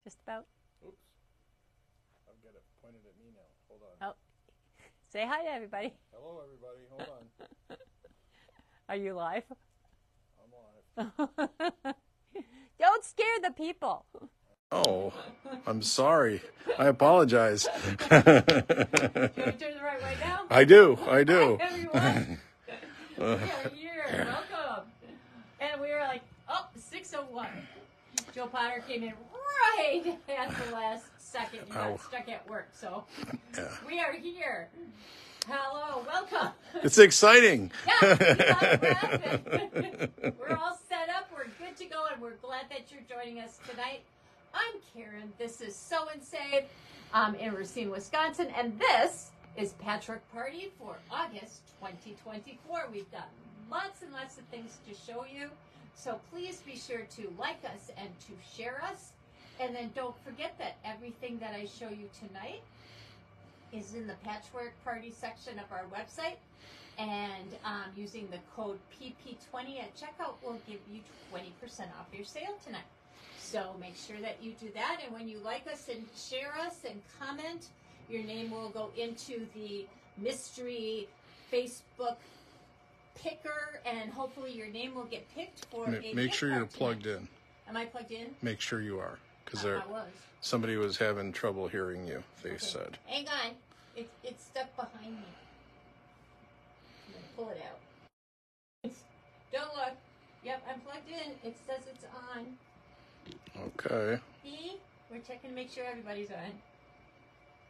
Just about. Oops. I've got it pointed at me now. Hold on. Oh. Say hi to everybody. Hello, everybody. Hold on. Are you live? I'm live. Don't scare the people. Oh, I'm sorry. I apologize. You want to turn the right way now? I do. I do. Hi, everyone. We are here. Welcome. And we were like, oh, 6:01. Joe Potter came in right at the last second. You got stuck at work. So we are here. Hello. Welcome. It's exciting. Yeah, we're all set up. We're good to go, and we're glad that you're joining us tonight. I'm Karen. This is Sew and Save in Racine, Wisconsin, and this is Patchwork Party for August 2024. We've got lots and lots of things to show you, so please be sure to like us and to share us. And then don't forget that everything that I show you tonight is in the Patchwork Party section of our website. And using the code PP20 at checkout will give you 20% off your sale tonight. So make sure that you do that. And when you like us and share us and comment, your name will go into the mystery Facebook picker, and hopefully your name will get picked for a Make sure you're plugged tonight. in. Am I plugged in? Make sure you are, because was. somebody was having trouble hearing you. They said. Hang on, it's stuck behind me. I'm gonna pull it out. Don't look. Yep, I'm plugged in. It says it's on. Okay. See? We're checking to make sure everybody's on.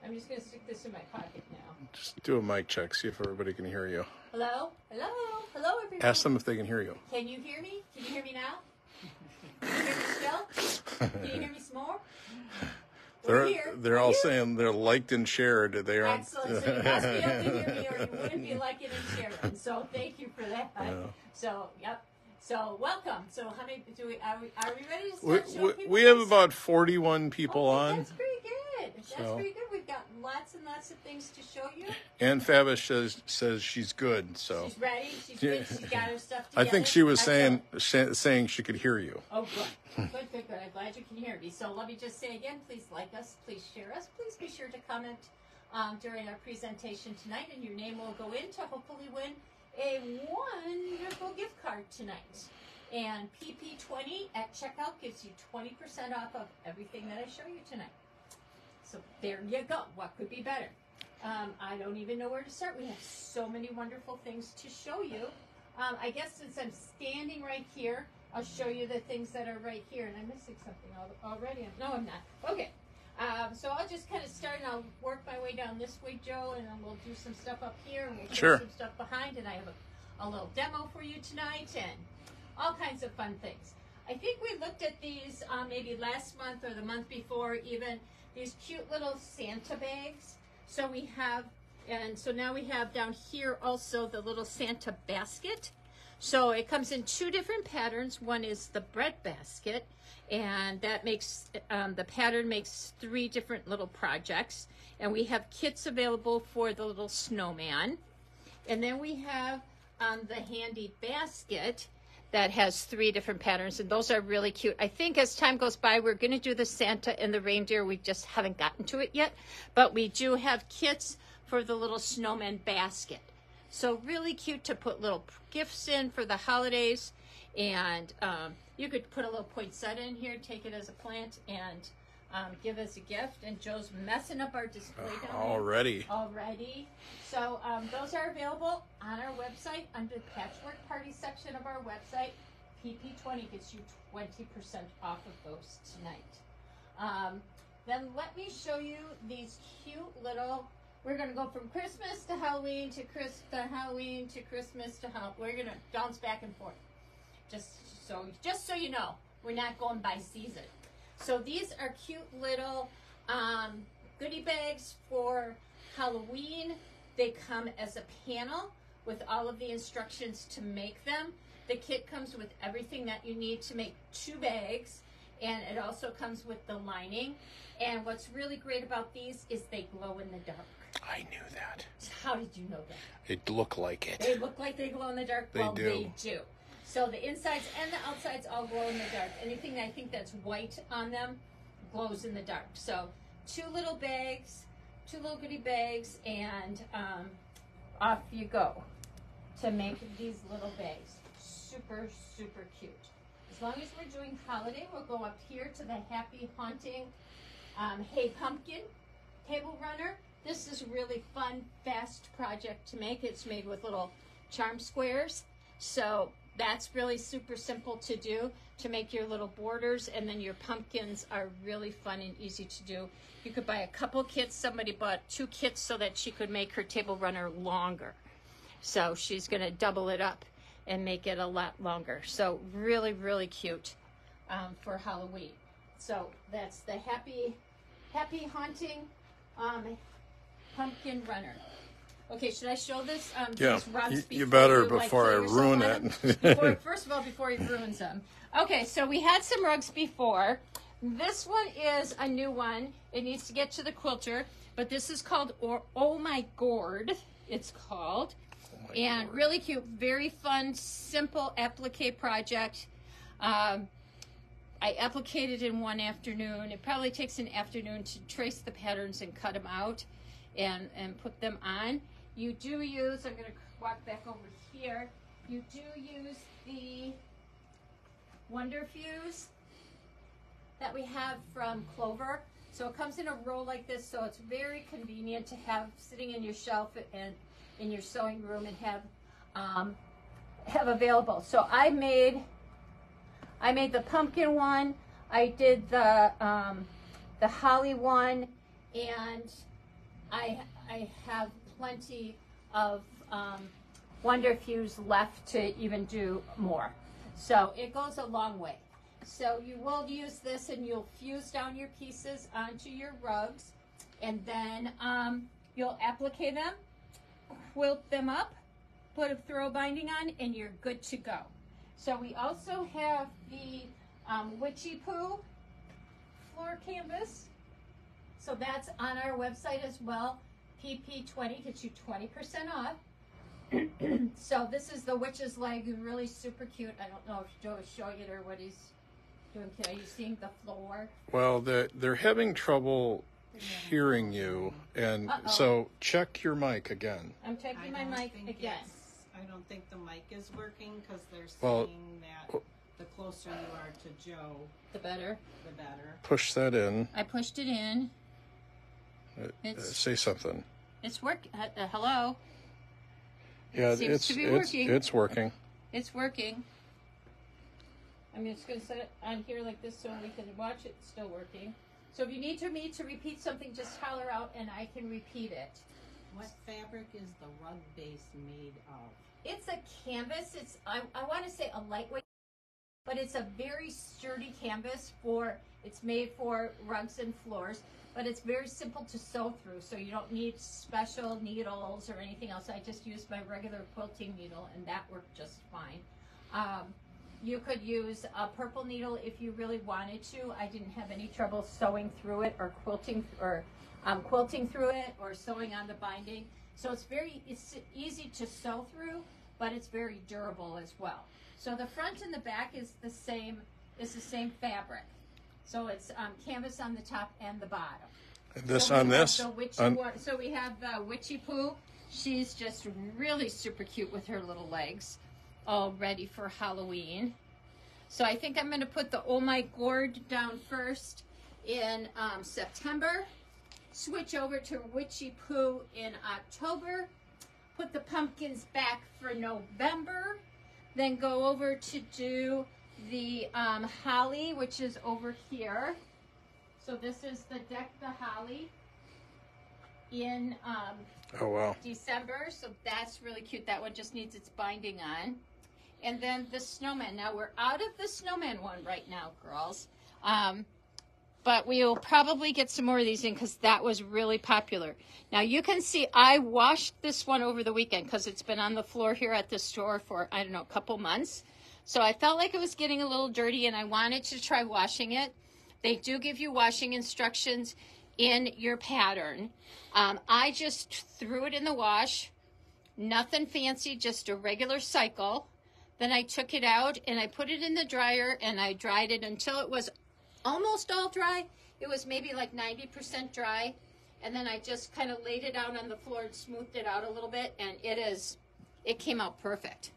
I'm just going to stick this in my pocket now. Just do a mic check. See if everybody can hear you. Hello? Hello? Hello, everybody. Ask them if they can hear you. Can you hear me? Can you hear me now? Can you hear me still? Can you hear me some more? They're all saying they're liked and shared. They are. Excellent. So you must be able to hear me, or you wouldn't be liking and sharing. So thank you for that. Yeah. So, yep. So welcome. So how many are we ready to start showing people? We have about 41 people on. That's pretty good. That's pretty good. We've got lots and lots of things to show you. Ann Fabish says she's good. So she's ready. She's good. She's got her stuff together. I think she was saying she could hear you. Oh, good. Good. I'm glad you can hear me. So let me just say again, please like us, please share us, please be sure to comment during our presentation tonight, and your name will go in to hopefully win a wonderful gift card tonight. And PP20 at checkout gives you 20% off of everything that I show you tonight. So there you go. What could be better? I don't even know where to start. We have so many wonderful things to show you. I guess since I'm standing right here, I'll show you the things that are right here. And I'm missing something already. No, I'm not. Okay. So I'll just kind of start, and I'll work my way down this way, Joe, and then we'll do some stuff up here, and we'll do some stuff behind, and I have a little demo for you tonight, and all kinds of fun things. I think we looked at these maybe last month or the month before even, these cute little Santa bags. So we have, and so now we have down here also the little Santa basket. So it comes in two different patterns. One is the bread basket, and that makes, the pattern makes 3 different little projects. And we have kits available for the little snowman. And then we have the handy basket that has 3 different patterns, and those are really cute. I think as time goes by, we're going to do the Santa and the reindeer. We just haven't gotten to it yet, but we do have kits for the little snowman basket. So really cute to put little gifts in for the holidays, and you could put a little poinsettia in here, take it as a plant, and give us a gift. And Joe's messing up our display down already. So those are available on our website under the Patchwork Party section of our website. PP20 gets you 20% off of those tonight. Then let me show you these cute little. We're going to go from Christmas to Halloween to Halloween to Christmas to Halloween. We're going to bounce back and forth. Just so you know, we're not going by season. So these are cute little goodie bags for Halloween. They come as a panel with all of the instructions to make them. The kit comes with everything that you need to make 2 bags, and it also comes with the lining. And what's really great about these is they glow in the dark. I knew that. How did you know that? It looked like it. They look like they glow in the dark? They do. They do. So the insides and the outsides all glow in the dark. Anything I think that's white on them glows in the dark. So 2 little bags, 2 little goodie bags, and off you go to make these little bags. Super, super cute. As long as we're doing holiday, we'll go up here to the Happy Haunting Hey Pumpkin table runner. This is really fun, fast project to make. It's made with little charm squares. So that's really super simple to do, to make your little borders, and then your pumpkins are really fun and easy to do. You could buy a couple kits. Somebody bought 2 kits so that she could make her table runner longer. So she's gonna double it up and make it a lot longer. So really, really cute for Halloween. So that's the Happy Haunting Pumpkin Runner. Okay, should I show this? Yeah, these rugs you better you, before I kill yourself ruin on it. them? First of all, before he ruins them. Okay, so we had some rugs before. This one is a new one. It needs to get to the quilter, but this is called Oh My Gourd, it's called. And really cute, very fun, simple applique project. I applicated in one afternoon. It probably takes an afternoon to trace the patterns and cut them out and put them on. You do use, I'm going to walk back over here, you do use the Wonder Fuse that we have from Clover. So it comes in a roll like this, so it's very convenient to have sitting in your shelf and in your sewing room and have available. So I made the pumpkin one, I did the holly one, and I have plenty of Wonder Fuse left to even do more. So it goes a long way. So you will use this and you'll fuse down your pieces onto your rugs, and then you'll applique them, quilt them up, put a throw binding on, and you're good to go. So we also have the Witchy Poo floor canvas. So that's on our website as well. PP20 gets you 20% off. So this is the witch's leg, really super cute. I don't know if Joe is showing it or what he's doing. Are you seeing the floor? Well, they're having trouble hearing you, and so check your mic again. I'm checking my mic again. I don't think the mic is working because they're saying that the closer you are to Joe, the better. The better. Push that in. I pushed it in. Say something. It's working. Hello. Yeah, it's working. It's working. It's working. I'm just going to set it on here like this so we can watch it. It's still working. So if you need me to repeat something, just holler out and I can repeat it. What fabric is the rug base made of? It's a canvas. It's I want to say a lightweight, but it's a very sturdy canvas it's made for rugs and floors, but it's very simple to sew through, so you don't need special needles or anything else. I just used my regular quilting needle and that worked just fine. You could use a purple needle if you really wanted to. I didn't have any trouble sewing through it or quilting through it or sewing on the binding. So it's easy to sew through, but it's very durable as well. So the front and the back is the same fabric. So it's canvas on the top and the bottom. And this on this? So we have the Witchy Poo. She's just really super cute with her little legs, all ready for Halloween. So I think I'm going to put the Oh My Gourd down first in September. Switch over to Witchy Poo in October. Put the pumpkins back for November. Then go over to do the holly, which is over here. So this is the Deck the Holly in December. So that's really cute. That one just needs its binding on. And then the snowman. Now we're out of the snowman one right now, girls. But we will probably get some more of these in because that was really popular. Now you can see I washed this one over the weekend because it's been on the floor here at the store for, I don't know, a couple months. So I felt like it was getting a little dirty and I wanted to try washing it. They do give you washing instructions in your pattern. I just threw it in the wash. Nothing fancy, just a regular cycle. Then I took it out and I put it in the dryer and I dried it until it was almost all dry, it was maybe like 90% dry. And then I just kind of laid it out on the floor and smoothed it out a little bit. And it came out perfect.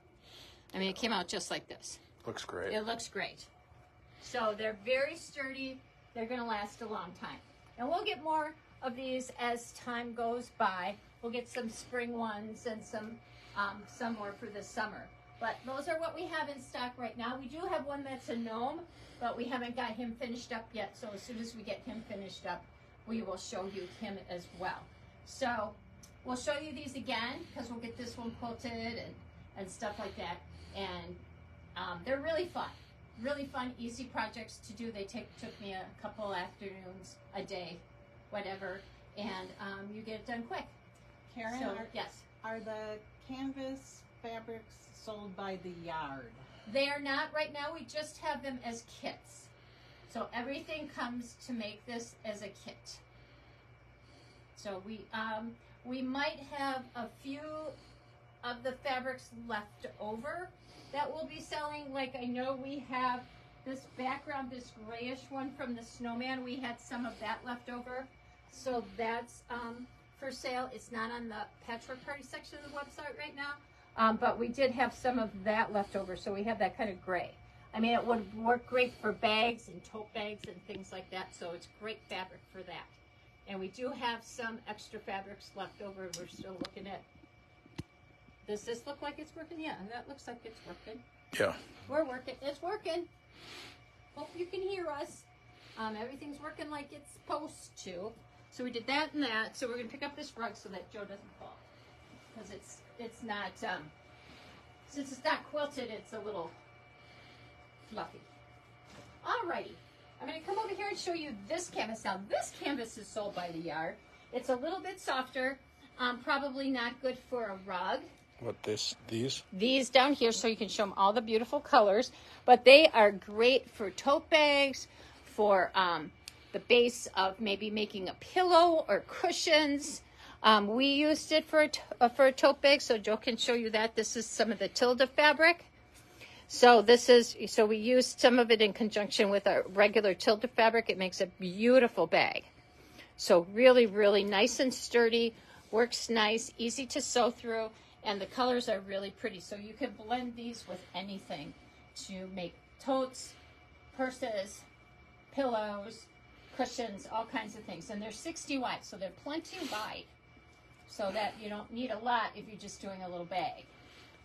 I mean, it came out just like this. Looks great. It looks great. So they're very sturdy. They're going to last a long time. And we'll get more of these as time goes by. We'll get some spring ones and some more for the summer. But those are what we have in stock right now. We do have one that's a gnome, but we haven't got him finished up yet. So as soon as we get him finished up, we will show you him as well. So we'll show you these again because we'll get this one quilted and stuff like that. And they're really fun, easy projects to do. They took me a couple afternoons, a day, whatever, and you get it done quick. Karen, So, yes. are the canvas fabrics sold by the yard? They are not right now. We just have them as kits. So everything comes to make this as a kit. So we might have a few of the fabrics left over that we'll be selling. Like I know we have this background, this grayish one from the snowman. We had some of that left over. So that's for sale. It's not on the Patchwork Party section of the website right now. But we did have some of that left over. So we have that kind of gray. I mean, it would work great for bags and tote bags and things like that. So it's great fabric for that. And we do have some extra fabrics left over. We're still looking at. Does this look like it's working? Yeah, that looks like it's working. Yeah. We're working. It's working. Hope you can hear us. Everything's working like it's supposed to. So we did that and that. So we're going to pick up this rug so that Joe doesn't fall. Because it's not, since it's not quilted, it's a little fluffy. Alrighty. I'm going to come over here and show you this canvas. Now, this canvas is sold by the yard. It's a little bit softer. Probably not good for a rug. What, these? These down here, so you can show them all the beautiful colors. But they are great for tote bags, for the base of maybe making a pillow or cushions. We used it for a tote bag, so Joe can show you that. This is some of the Tilda fabric. So we used some of it in conjunction with our regular Tilda fabric. It makes a beautiful bag. So really, really nice and sturdy, works nice, easy to sew through, and the colors are really pretty. So you can blend these with anything to make totes, purses, pillows, cushions, all kinds of things. And they're 60 wide, so they're plenty wide, so that you don't need a lot if you're just doing a little bag.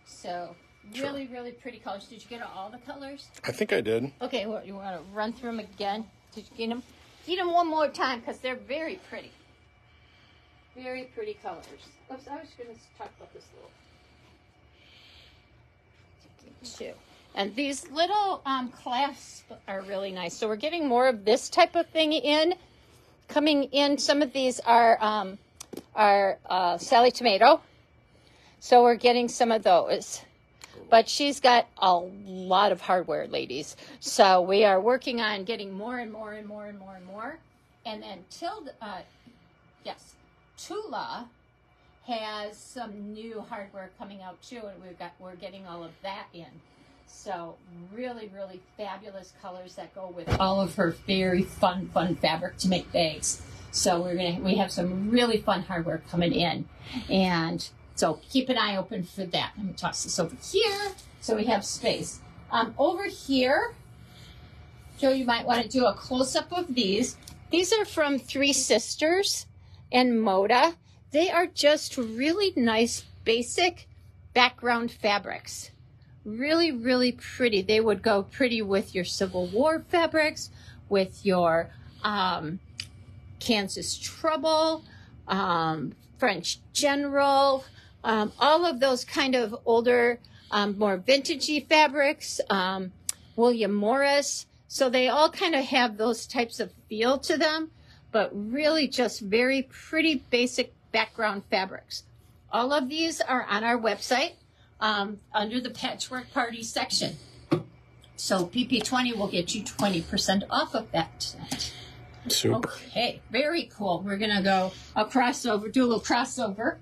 So really, really pretty colors. Did you get all the colors? I think I did. Okay, well, you want to run through them again? Did you get them? Get them one more time because they're very pretty. Very pretty colors. Oops, I was going to talk about this little. Two. And these little clasps are really nice. So we're getting more of this type of thing in. Coming in, some of these are Sally Tomato. So we're getting some of those. But she's got a lot of hardware, ladies. So we are working on getting more and more and more and more and more. And then Tula has some new hardware coming out too, and we're getting all of that in. So really, really fabulous colors that go with all of her very fun fabric to make bags. So we have some really fun hardware coming in, and so keep an eye open for that. Let me toss this over here so we have space. Over here, Joe, you might want to do a close-up of these. These are from Three Sisters and Moda. They are just really nice, basic background fabrics. Really, really pretty. They would go pretty with your Civil War fabrics, with your Kansas Trouble, French General, all of those kind of older, more vintagey fabrics, William Morris. So they all kind of have those types of feel to them, but really just very pretty basic background fabrics. All of these are on our website under the Patchwork Party section. So PP20 will get you 20% off of that. Super. Okay, very cool. We're going to go a crossover, do a little crossover.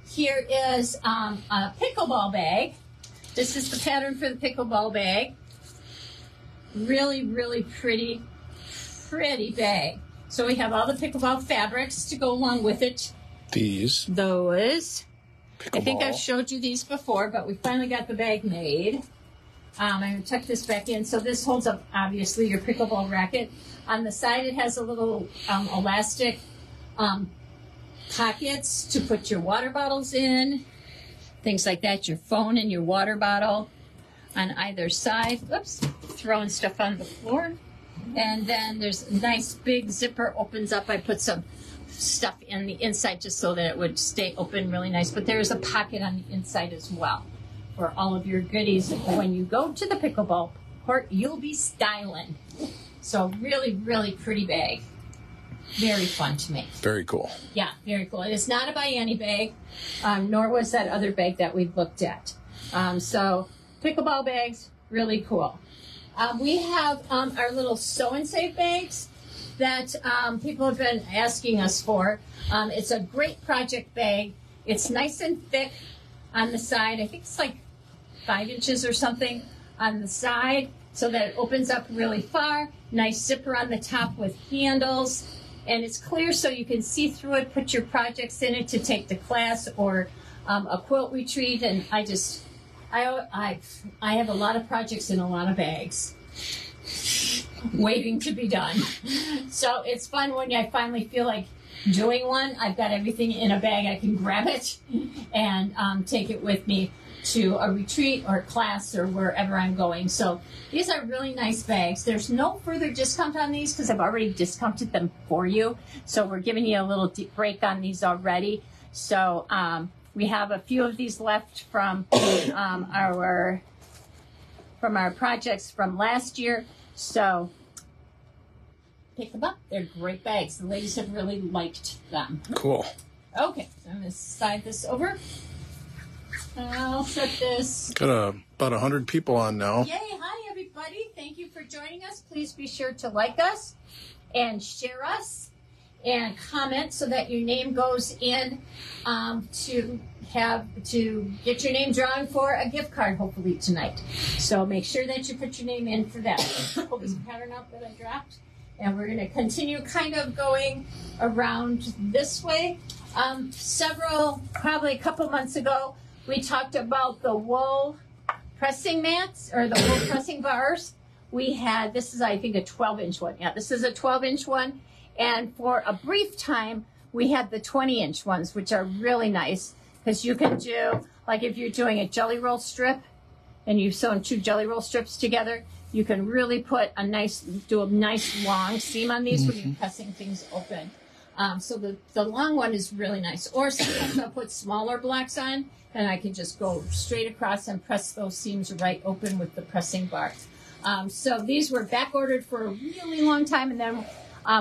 Here is a pickleball bag. This is the pattern for the pickleball bag. Really, really pretty pretty bag. So we have all the pickleball fabrics to go along with it. These. Those. Pickleball. I think I've showed you these before, but we finally got the bag made. I'm going to tuck this back in. So this holds up, obviously, your pickleball racket. On the side, it has a little elastic pockets to put your water bottles in, things like that, your phone and your water bottle on either side. Oops, throwing stuff on the floor. And then there's a nice big zipper, opens up. I put some stuff in the inside just so that it would stay open really nice. But there's a pocket on the inside as well for all of your goodies. When you go to the pickleball court, you'll be styling. So really, really pretty bag. Very fun to make. Very cool. Yeah, very cool. It is not a buy any bag, nor was that other bag that we looked at. So pickleball bags, really cool. We have our little sew and save bags that people have been asking us for. It's a great project bag. It's nice and thick on the side. I think it's like 5 inches or something on the side so that it opens up really far. Nice zipper on the top with handles. And it's clear so you can see through it, put your projects in it to take to class or a quilt retreat. And I have a lot of projects in a lot of bags waiting to be done. So it's fun when I finally feel like doing one. I've got everything in a bag. I can grab it and take it with me to a retreat or class or wherever I'm going. So these are really nice bags. There's no further discount on these because I've already discounted them for you. So we're giving you a little break on these already. So we have a few of these left from our projects from last year. So pick them up. They're great bags. The ladies have really liked them. Cool. Okay, so I'm going to slide this over. I'll set this. Got about 100 people on now. Yay. Hi, everybody. Thank you for joining us. Please be sure to like us and share us and comment so that your name goes in to get your name drawn for a gift card, hopefully, tonight. So make sure that you put your name in for that. Pull this pattern up that I dropped. And we're going to continue kind of going around this way. Probably a couple months ago, we talked about the wool pressing mats or the wool pressing bars. This is, I think, a 12-inch one. Yeah, this is a 12-inch one. And for a brief time, we had the 20-inch ones, which are really nice because you can do, like if you're doing a jelly roll strip and you've sewn 2 jelly roll strips together, you can really do a nice long seam on these when you're pressing things open. So the long one is really nice. Or sometimes I'll put smaller blocks on and I can just go straight across and press those seams right open with the pressing bar. So these were back ordered for a really long time, and then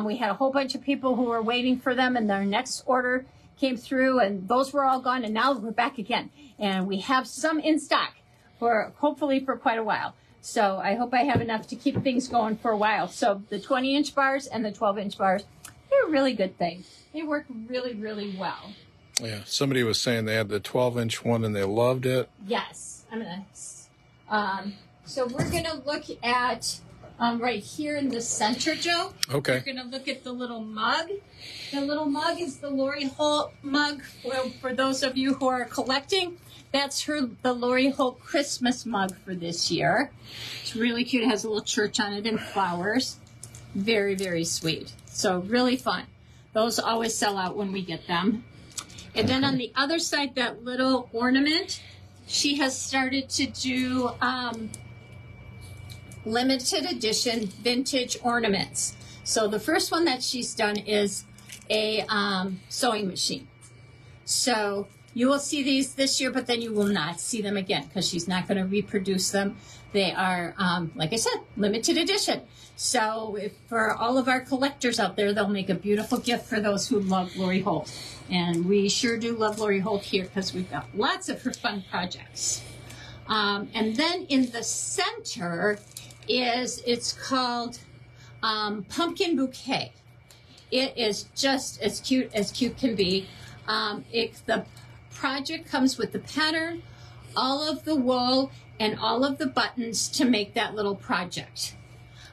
we had a whole bunch of people who were waiting for them, and their next order came through, and those were all gone, and now we're back again. And we have some in stock hopefully for quite a while. So I hope I have enough to keep things going for a while. So the 20-inch bars and the 12-inch bars, they're a really good thing. They work really, really well. Yeah, somebody was saying they had the 12-inch one and they loved it. Yes. So we're going to look at right here in the center, Joe. Okay. We're going to look at the little mug. The little mug is the Lori Holt mug. Well, for those of you who are collecting, that's the Lori Holt Christmas mug for this year. It's really cute. It has a little church on it and flowers. Very, very sweet. So really fun. Those always sell out when we get them. And then on the other side, that little ornament, she has started to do limited edition vintage ornaments. So the first one that she's done is a sewing machine. So you will see these this year, but then you will not see them again because she's not going to reproduce them. They are, like I said, limited edition. So for all of our collectors out there, they'll make a beautiful gift for those who love Lori Holt. And we sure do love Lori Holt here because we've got lots of her fun projects. And then in the center it's called Pumpkin Bouquet. It is just as cute can be. The project comes with the pattern, all of the wool, and all of the buttons to make that little project.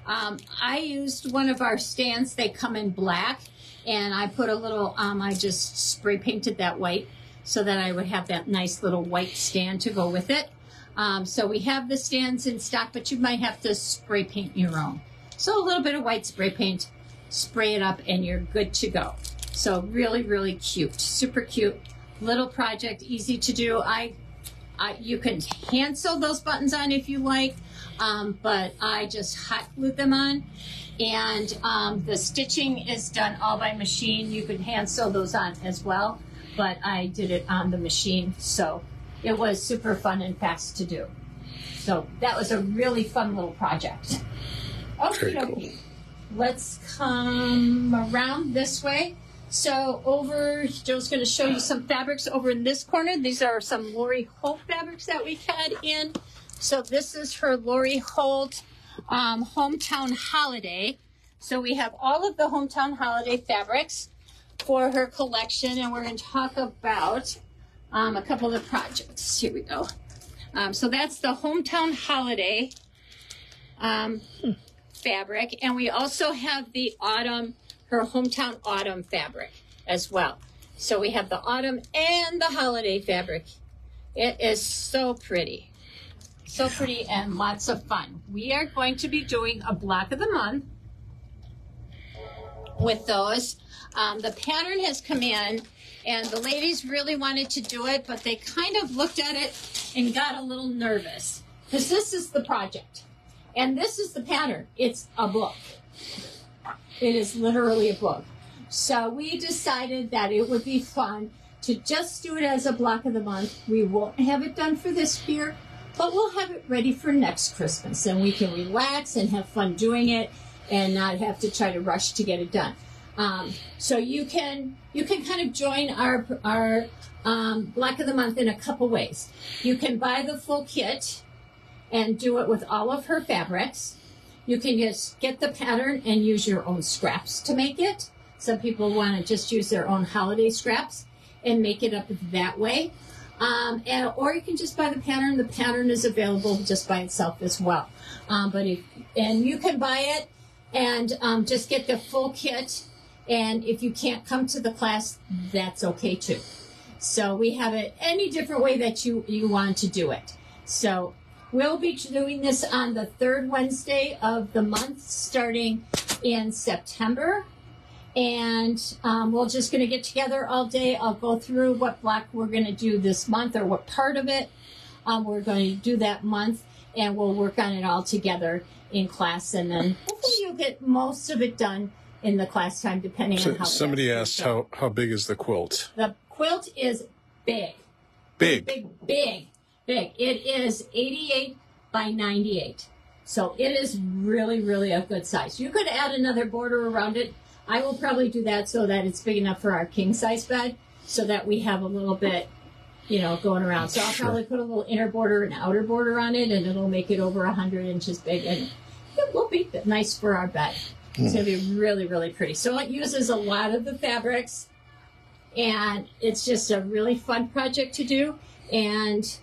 I used one of our stands. They come in black, and I put a little, I just spray painted that white so that I would have that nice little white stand to go with it. So we have the stands in stock, but you might have to spray paint your own. So a little bit of white spray paint, spray it up, and you're good to go. So really, really cute, super cute. Little project, easy to do. You can hand sew those buttons on if you like, but I just hot glued them on. And the stitching is done all by machine. You can hand sew those on as well, but I did it on the machine, so it was super fun and fast to do. So that was a really fun little project. Okay, cool. Let's come around this way. So Joe's going to show you some fabrics over in this corner. These are some Lori Holt fabrics that we had in. So this is her Lori Holt Hometown Holiday. So we have all of the Hometown Holiday fabrics for her collection, and we're going to talk about a couple of the projects. Here we go. So that's the Hometown Holiday fabric, and we also have the autumn, her Hometown Autumn fabric as well. So we have the autumn and the holiday fabric. It is so pretty. So pretty and lots of fun. We are going to be doing a block of the month with those. The pattern has come in, and the ladies really wanted to do it, but they kind of looked at it and got a little nervous, because this is the project. And this is the pattern. It's a book. It is literally a book. So we decided that it would be fun to just do it as a block of the month. We won't have it done for this year, but we'll have it ready for next Christmas. And we can relax and have fun doing it and not have to try to rush to get it done. So you can kind of join our block of the month in a couple ways. You can buy the full kit and do it with all of her fabrics. You can just get the pattern and use your own scraps to make it. Some people want to just use their own holiday scraps and make it up that way. Or you can just buy the pattern. The pattern is available just by itself as well. And you can buy it and just get the full kit. And if you can't come to the class, that's okay too. So we have it any different way that you want to do it. So we'll be doing this on the third Wednesday of the month, starting in September. And we're just going to get together all day. I'll go through what block we're going to do this month, or what part of it we're going to do that month. And we'll work on it all together in class. And then hopefully you'll get most of it done in the class time, depending on how. Somebody asked how big is the quilt? The quilt is big. Big. Big. It is 88 by 98. So it is really, really a good size. You could add another border around it. I will probably do that so that it's big enough for our king size bed, so that we have a little bit, going around. So I'll probably put a little inner border and outer border on it, and it'll make it over 100 inches big, and it will be nice for our bed. It's going to be really, really pretty. So it uses a lot of the fabrics, and it's just a really fun project to do, and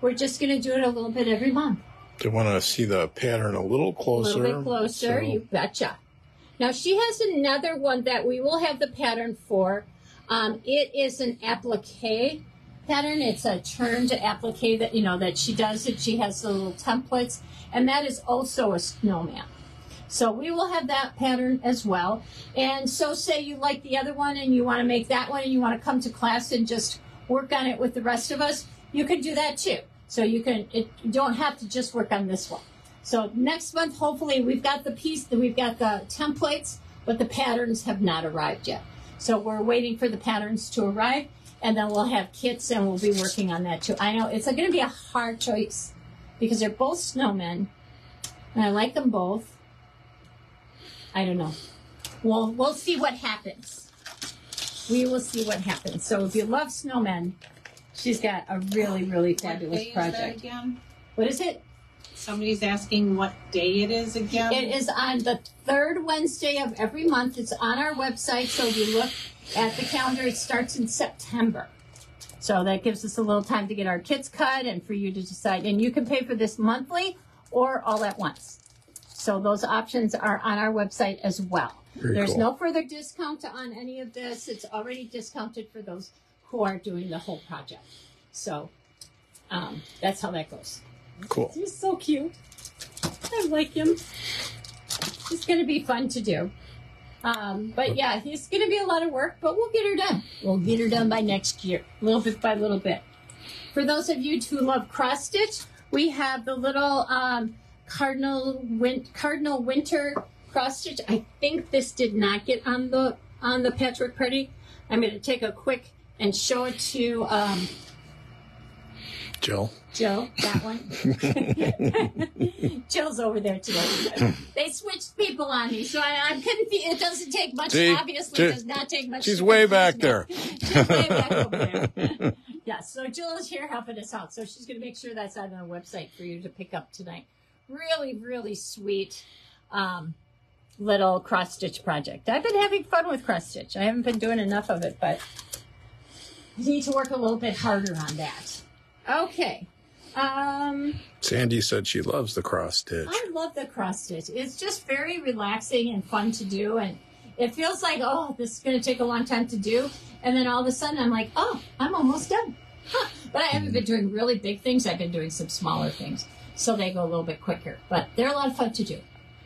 we're just going to do it a little bit every month. They want to see the pattern a little closer. A little bit closer, you betcha. Now, she has another one that we will have the pattern for. It is an applique pattern. It's a turn to applique that, that she does it. She has the little templates, and that is also a snowman. So we will have that pattern as well. And so say you like the other one and you want to make that one and you want to come to class and just work on it with the rest of us, you can do that too. So you don't have to just work on this one. So next month, hopefully, we've got the templates, but the patterns have not arrived yet. So we're waiting for the patterns to arrive, and then we'll have kits, and we'll be working on that too. I know it's going to be a hard choice because they're both snowmen, and I like them both. I don't know. We'll see what happens. We will see what happens. So if you love snowmen, she's got a really, really fabulous project. Is that again? What is it? Somebody's asking what day it is again. It is on the third Wednesday of every month. It's on our website. So if you look at the calendar, it starts in September. So that gives us a little time to get our kits cut and for you to decide. And you can pay for this monthly or all at once. So those options are on our website as well. There's cool. no further discount on any of this. It's already discounted for those who are doing the whole project. So that's how that goes. Cool. He's so cute. I like him. It's going to be fun to do. But yeah, it's going to be a lot of work, but we'll get her done. We'll get her done by next year, little bit by little bit. For those of you who love cross stitch, we have the little Cardinal Winter cross stitch. I think this did not get on the patchwork party. I'm going to take a quick and show it to Jill, that one. Jill's over there today. They switched people on me, so I'm confused. It doesn't take much. Obviously, it does not take much. She's way back there. She's way back over there. Yeah, so Jill is here helping us out. So she's going to make sure that's on our website for you to pick up tonight. Really, really sweet little cross stitch project. I've been having fun with cross stitch. I haven't been doing enough of it, but I need to work a little bit harder on that. Okay. Sandy said she loves the cross stitch. I love the cross stitch. It's just very relaxing and fun to do, and it feels like, oh, this is going to take a long time to do, and then all of a sudden I'm like, oh, I'm almost done. Huh. But I haven't been doing really big things. I've been doing some smaller things, so they go a little bit quicker. But they're a lot of fun to do.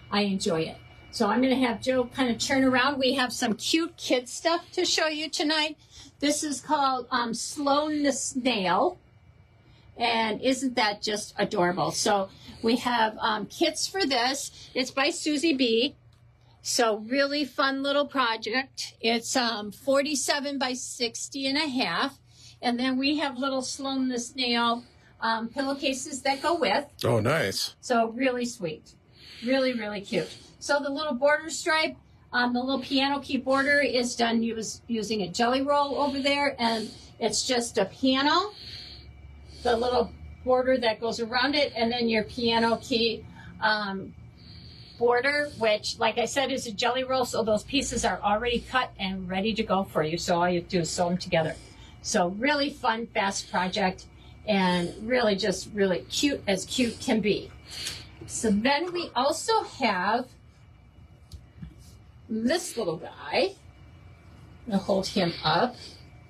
I enjoy it. So I'm going to have Joe kind of turn around. We have some cute kid stuff to show you tonight. This is called Sloan the Snail. And isn't that just adorable? So we have kits for this. It's by Susie B. So really fun little project. It's 47 by 60 and a half. And then we have little Sloan the Snail pillowcases that go with. Oh, nice. So really sweet. Really, really cute. So the little border stripe, the little piano key border is done using a jelly roll over there. And it's just a piano, the little border that goes around it, and then your piano key border, which, like I said, is a jelly roll. So those pieces are already cut and ready to go for you. So all you have to do is sew them together. So really fun, fast project, and really just really cute as cute can be. So then we also have this little guy. I'm going to hold him up.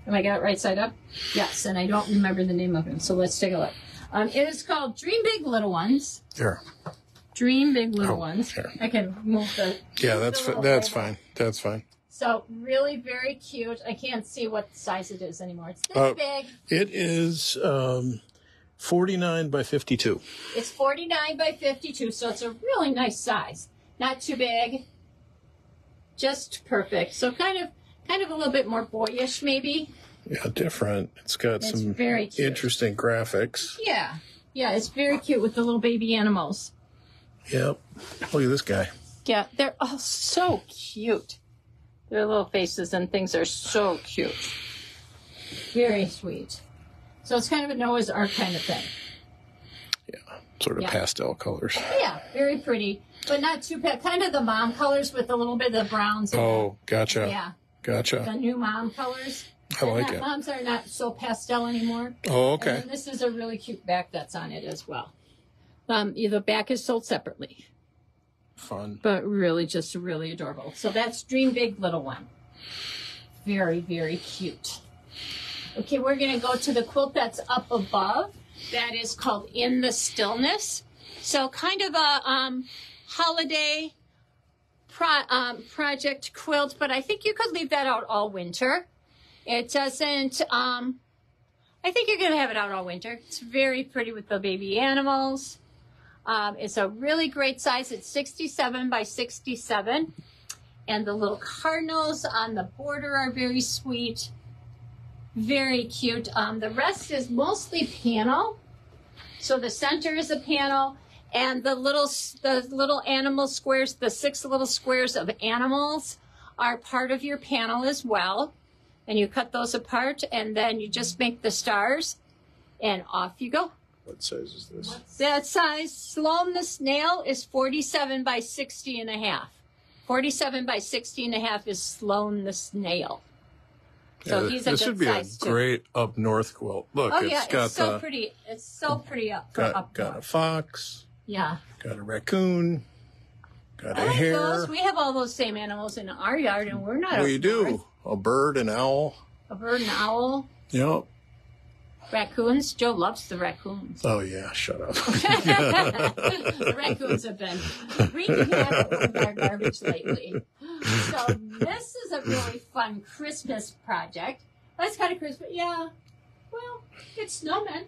Am I got it right side up? Yes, and I don't remember the name of him, so let's take a look. It is called Dream Big Little Ones. Here. Dream Big Little Ones. Here. I can move the... Yeah, that's fine. That's fine. So really very cute. I can't see what size it is anymore. It's this big. It is 49 by 52. It's 49 by 52, so it's a really nice size. Not too big. Just perfect. So kind of a little bit more boyish, maybe. Yeah, different. It's got some very cute. Interesting graphics. Yeah, it's very cute with the little baby animals. Yep. Look at this guy. Yeah, they're all so cute. Their little faces and things are so cute. Very sweet. So it's kind of a Noah's Ark kind of thing. Yeah, sort of pastel colors. Yeah, very pretty, but not too kind of the mom colors with a little bit of the browns. Oh, gotcha. Yeah. Gotcha. The new mom colors. I like it. Moms are not so pastel anymore. Oh, okay. And this is a really cute back that's on it as well. The back is sold separately. Fun. But really, just really adorable. So that's Dream Big Little One. Very, very cute. Okay, we're going to go to the quilt that's up above. That is called In the Stillness. So kind of a holiday project quilt, but I think you could leave that out all winter. It doesn't, I think you're going to have it out all winter. It's very pretty with the baby animals. It's a really great size. It's 67 by 67. And the little cardinals on the border are very sweet. Very cute. The rest is mostly panel. So the center is a panel. And the little animal squares, the 6 little squares of animals are part of your panel as well. And you cut those apart, and then you just make the stars, and off you go. What size is this? That size, Sloan the Snail, is 47 by 60 and a half. 47 by 60 and a half is Sloan the Snail. So he's a good size, too. This would be a great up north quilt. Look, it's so pretty. It's so pretty up got north. a fox. Yeah. Got a raccoon. Got I a like hare. those. We have all those same animals in our yard, and we're not. We do. A bird, an owl. A bird, an owl. Yep. Raccoons. Joe loves the raccoons. Oh, yeah. Shut up. The raccoons have been wreaking havoc with our garbage lately. So this is a really fun Christmas project. That's kind of Christmas. Yeah. Well, it's snowmen.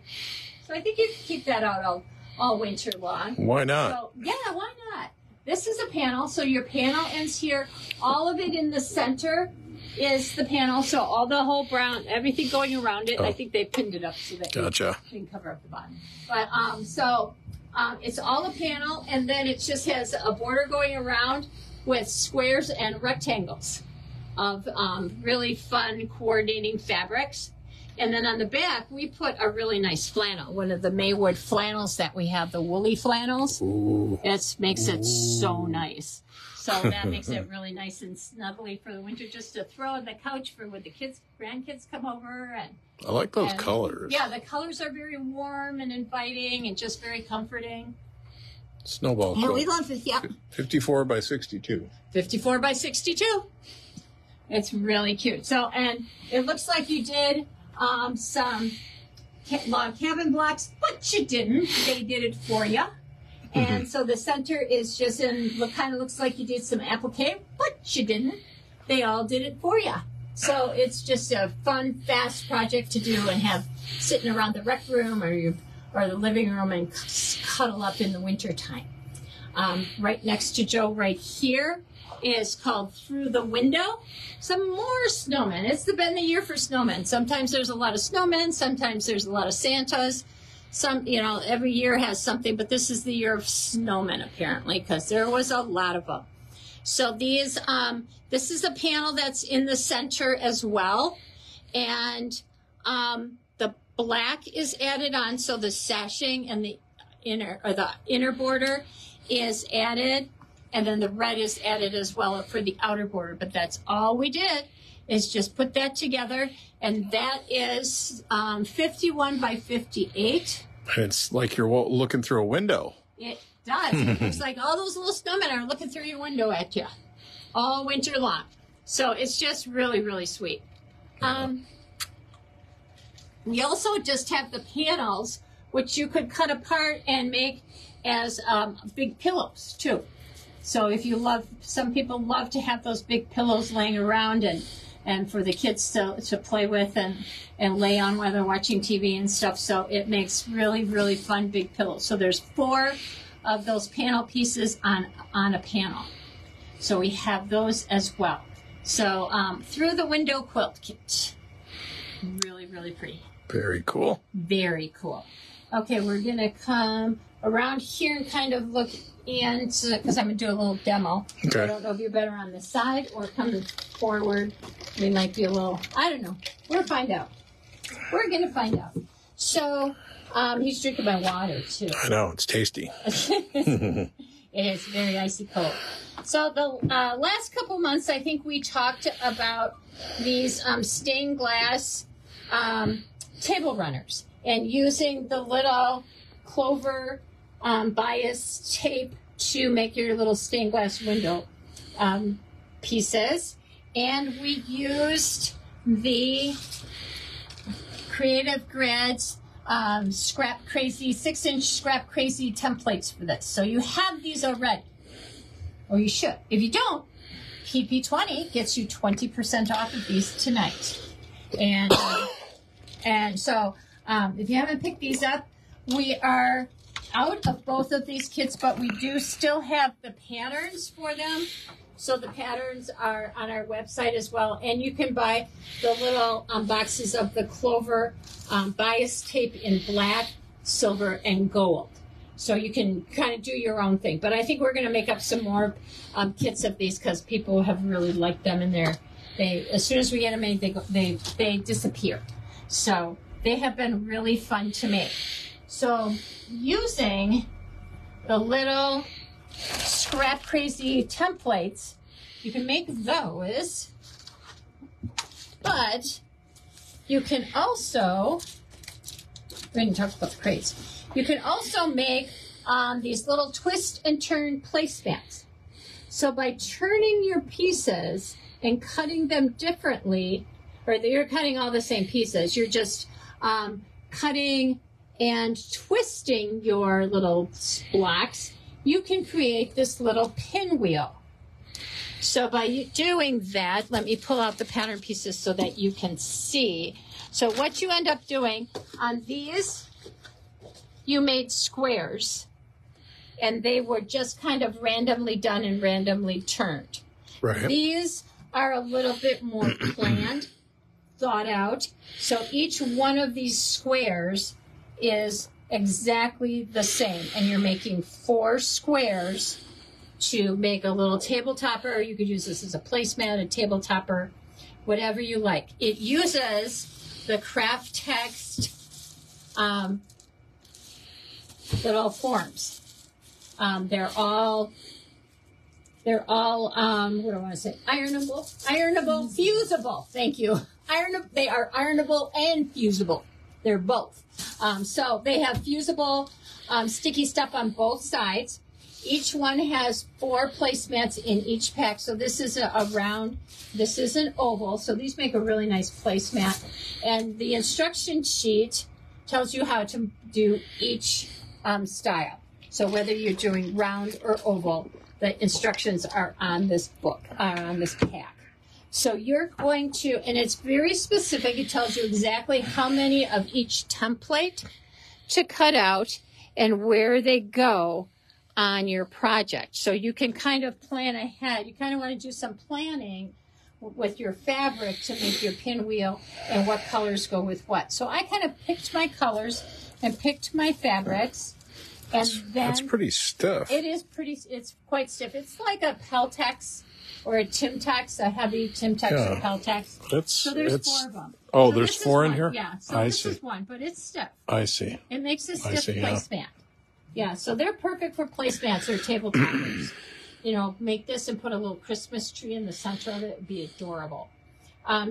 So I think you can keep that out all winter long. Why not? So, yeah, why not? This is a panel. So your panel ends here. All of it in the center is the panel. So all the whole brown, everything going around it. I think they pinned it up so that Gotcha. you can cover up the bottom. But it's all a panel, and then it just has a border going around with squares and rectangles of really fun coordinating fabrics. And then on the back, we put a really nice flannel, one of the Maywood flannels that we have, the woolly flannels. Ooh. It makes it so nice. So that makes it really nice and snuggly for the winter, just to throw on the couch for when the grandkids come over. And I like those colors. Yeah, the colors are very warm and inviting and just very comforting. Snowball Yeah, quilt. we love it. Yeah. 54 by 62. 54 by 62. It's really cute. So, and it looks like you did some log cabin blocks, but you didn't. They did it for you. And so the center is just kind of looks like you did some applique, but you didn't. They all did it for you. So it's just a fun, fast project to do and have sitting around the rec room or the living room and cuddle up in the wintertime. Right next to Joe right here is called Through the Window. Some more snowmen. It's been the year for snowmen. Sometimes there's a lot of snowmen. Sometimes there's a lot of Santas. Every year has something, but this is the year of snowmen apparently because there was a lot of them. So this is a panel that's in the center as well. And the black is added on. So the sashing and the inner border is added. And then the red is added as well for the outer border. But that's all we did is just put that together. And that is 51 by 58. It's like you're looking through a window. It does. It's like all those little snowmen are looking through your window at you all winter long. So it's just really, really sweet. We also just have the panels, which you could cut apart and make as big pillows, too. So if you some people love to have those big pillows laying around and for the kids to play with and lay on while they're watching TV and stuff. So it makes really, really fun big pillows. So there's 4 of those panel pieces on a panel. So we have those as well. So Through the Window Quilt Kit. Really, really pretty. Very cool. Very cool. Okay, we're going to come around here and kind of look in, because I'm going to do a little demo. Okay. I don't know if you're better on the side or coming forward. We might be a little, I don't know. We're going to find out. We're going to find out. So, he's drinking my water, too. I know, it's tasty. It is very icy cold. So the last couple months, I think we talked about these stained glass table runners and using the little clover bias tape to make your little stained glass window pieces. And we used the Creative Grids Scrap Crazy 6-inch Scrap Crazy templates for this. So you have these already, or you should. If you don't, PP20 gets you 20% off of these tonight. And so if you haven't picked these up, we are out of both of these kits, but we do still have the patterns for them. So the patterns are on our website as well. And you can buy the little boxes of the Clover bias tape in black, silver, and gold. So you can kind of do your own thing. But I think we're going to make up some more kits of these because people have really liked them. And as soon as we get them made, they disappear. So they have been really fun to make. So using the little Scrap Crazy templates, you can make those, but you can also, we didn't talk about the crates, you can also make these little twist and turn placemats. So by turning your pieces and cutting them differently, or you're cutting all the same pieces, you're just cutting and twisting your little blocks, you can create this little pinwheel. So by doing that, let me pull out the pattern pieces so that you can see. So what you end up doing on these, you made squares, and they were just kind of randomly done and randomly turned. Right. These are a little bit more planned, thought out. So each one of these squares is exactly the same, and you're making 4 squares to make a little table topper, or you could use this as a placemat, a table topper, whatever you like. It uses the craft text little forms. They're all what do I want to say? Ironable, fusible. Thank you. They are ironable and fusible. They're both. So they have fusible sticky stuff on both sides. Each one has 4 placemats in each pack. So this is a round, this is an oval. So these make a really nice placemat. And the instruction sheet tells you how to do each style. So whether you're doing round or oval, the instructions are on this book, on this pack. So you're going to, and it's very specific. It tells you exactly how many of each template to cut out and where they go on your project. So you can kind of plan ahead. You kind of want to do some planning with your fabric to make your pinwheel and what colors go with what. So I kind of picked my colors and picked my fabrics. And then that's pretty stiff. It is pretty, it's quite stiff. It's like a Peltex or a Timtex, a heavy Timtex or Peltex. So there's 4 of them. Oh, so there's 4 in here? Yeah, so this is one, but it's stiff. I see. It makes a stiff placemat. Yeah, so they're perfect for placemats or table toppers. You know, make this and put a little Christmas tree in the center of it. It would be adorable.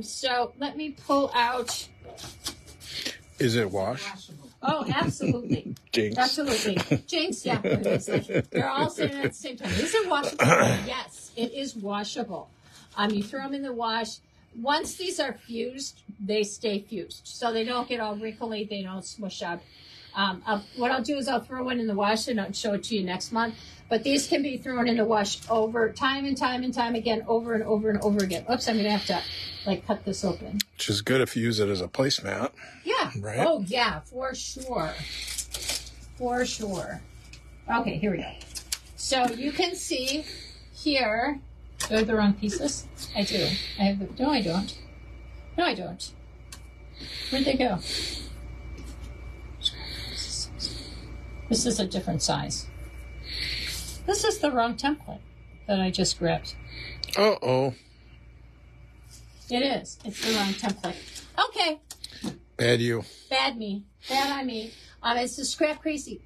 So let me pull out. Is it wash? Oh, absolutely. Jinx. Absolutely. Jinx, yeah. It is. They're all sitting at the same time. Is it washable? Yes, it is washable. You throw them in the wash. Once these are fused, they stay fused. So they don't get all wrinkly. They don't smush up. What I'll do is I'll throw one in the wash and I'll show it to you next month. But these can be thrown in the wash over time and time and time again, over and over and over again. Oops, I'm going to have to cut this open. Which is good if you use it as a placemat. Yeah. Right? Oh, yeah, for sure. For sure. Okay, here we go. So you can see here. Do I have the wrong pieces? I do. No, I don't. No, I don't. Where'd they go? This is a different size. This is the wrong template that I just grabbed. Uh-oh. It is. It's the wrong template. Okay. Bad you. Bad me. Bad on me. It's the Scrap Crazy.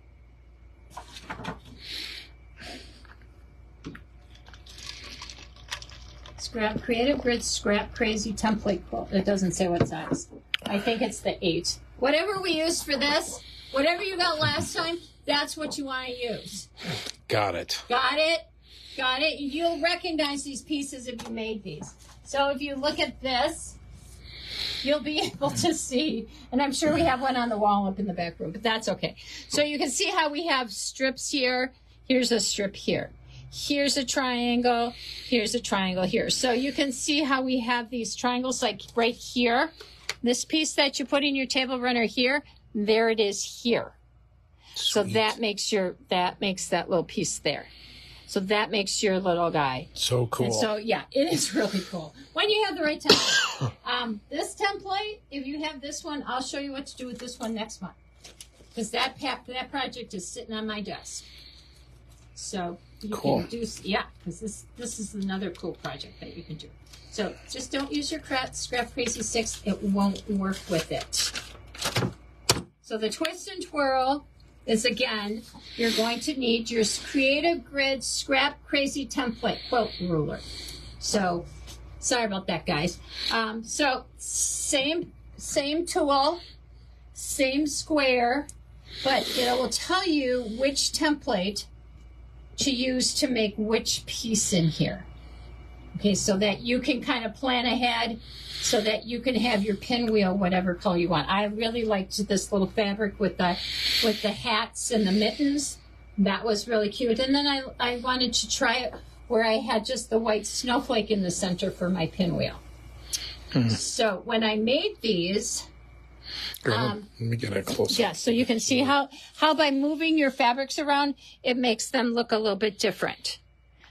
Creative Grid Scrap Crazy template quilt. It doesn't say what size. I think it's the 8. Whatever we used for this, whatever you got last time, that's what you want to use. Got it. Got it? Got it? You'll recognize these pieces if you made these. So if you look at this, you'll be able to see, and I'm sure we have one on the wall up in the back room, but that's okay. So you can see how we have strips here. Here's a strip here. Here's a triangle. Here's a triangle here. So you can see how we have these triangles like right here. This piece that you put in your table runner here, there it is here. Sweet. So that makes that little piece there. So that makes your little guy. So cool. And so, yeah, it is really cool. When you have the right template. This template, if you have this one, I'll show you what to do with this one next month. Because that project is sitting on my desk. So you can do, yeah, because this is another cool project that you can do. So just don't use your Scrap Crazy 6. It won't work with it. So the twist and twirl is, again, you're going to need your Creative Grid Scrap Crazy template quilt ruler. So sorry about that, guys. So same tool, same square, but it will tell you which template to use to make which piece in here. Okay, so that you can kind of plan ahead so that you can have your pinwheel whatever color you want. I really liked this little fabric with the hats and the mittens. That was really cute. And then I wanted to try it where I had just the white snowflake in the center for my pinwheel. So when I made these, let me get it closer. yeah, so you can see how by moving your fabrics around, it makes them look a little bit different.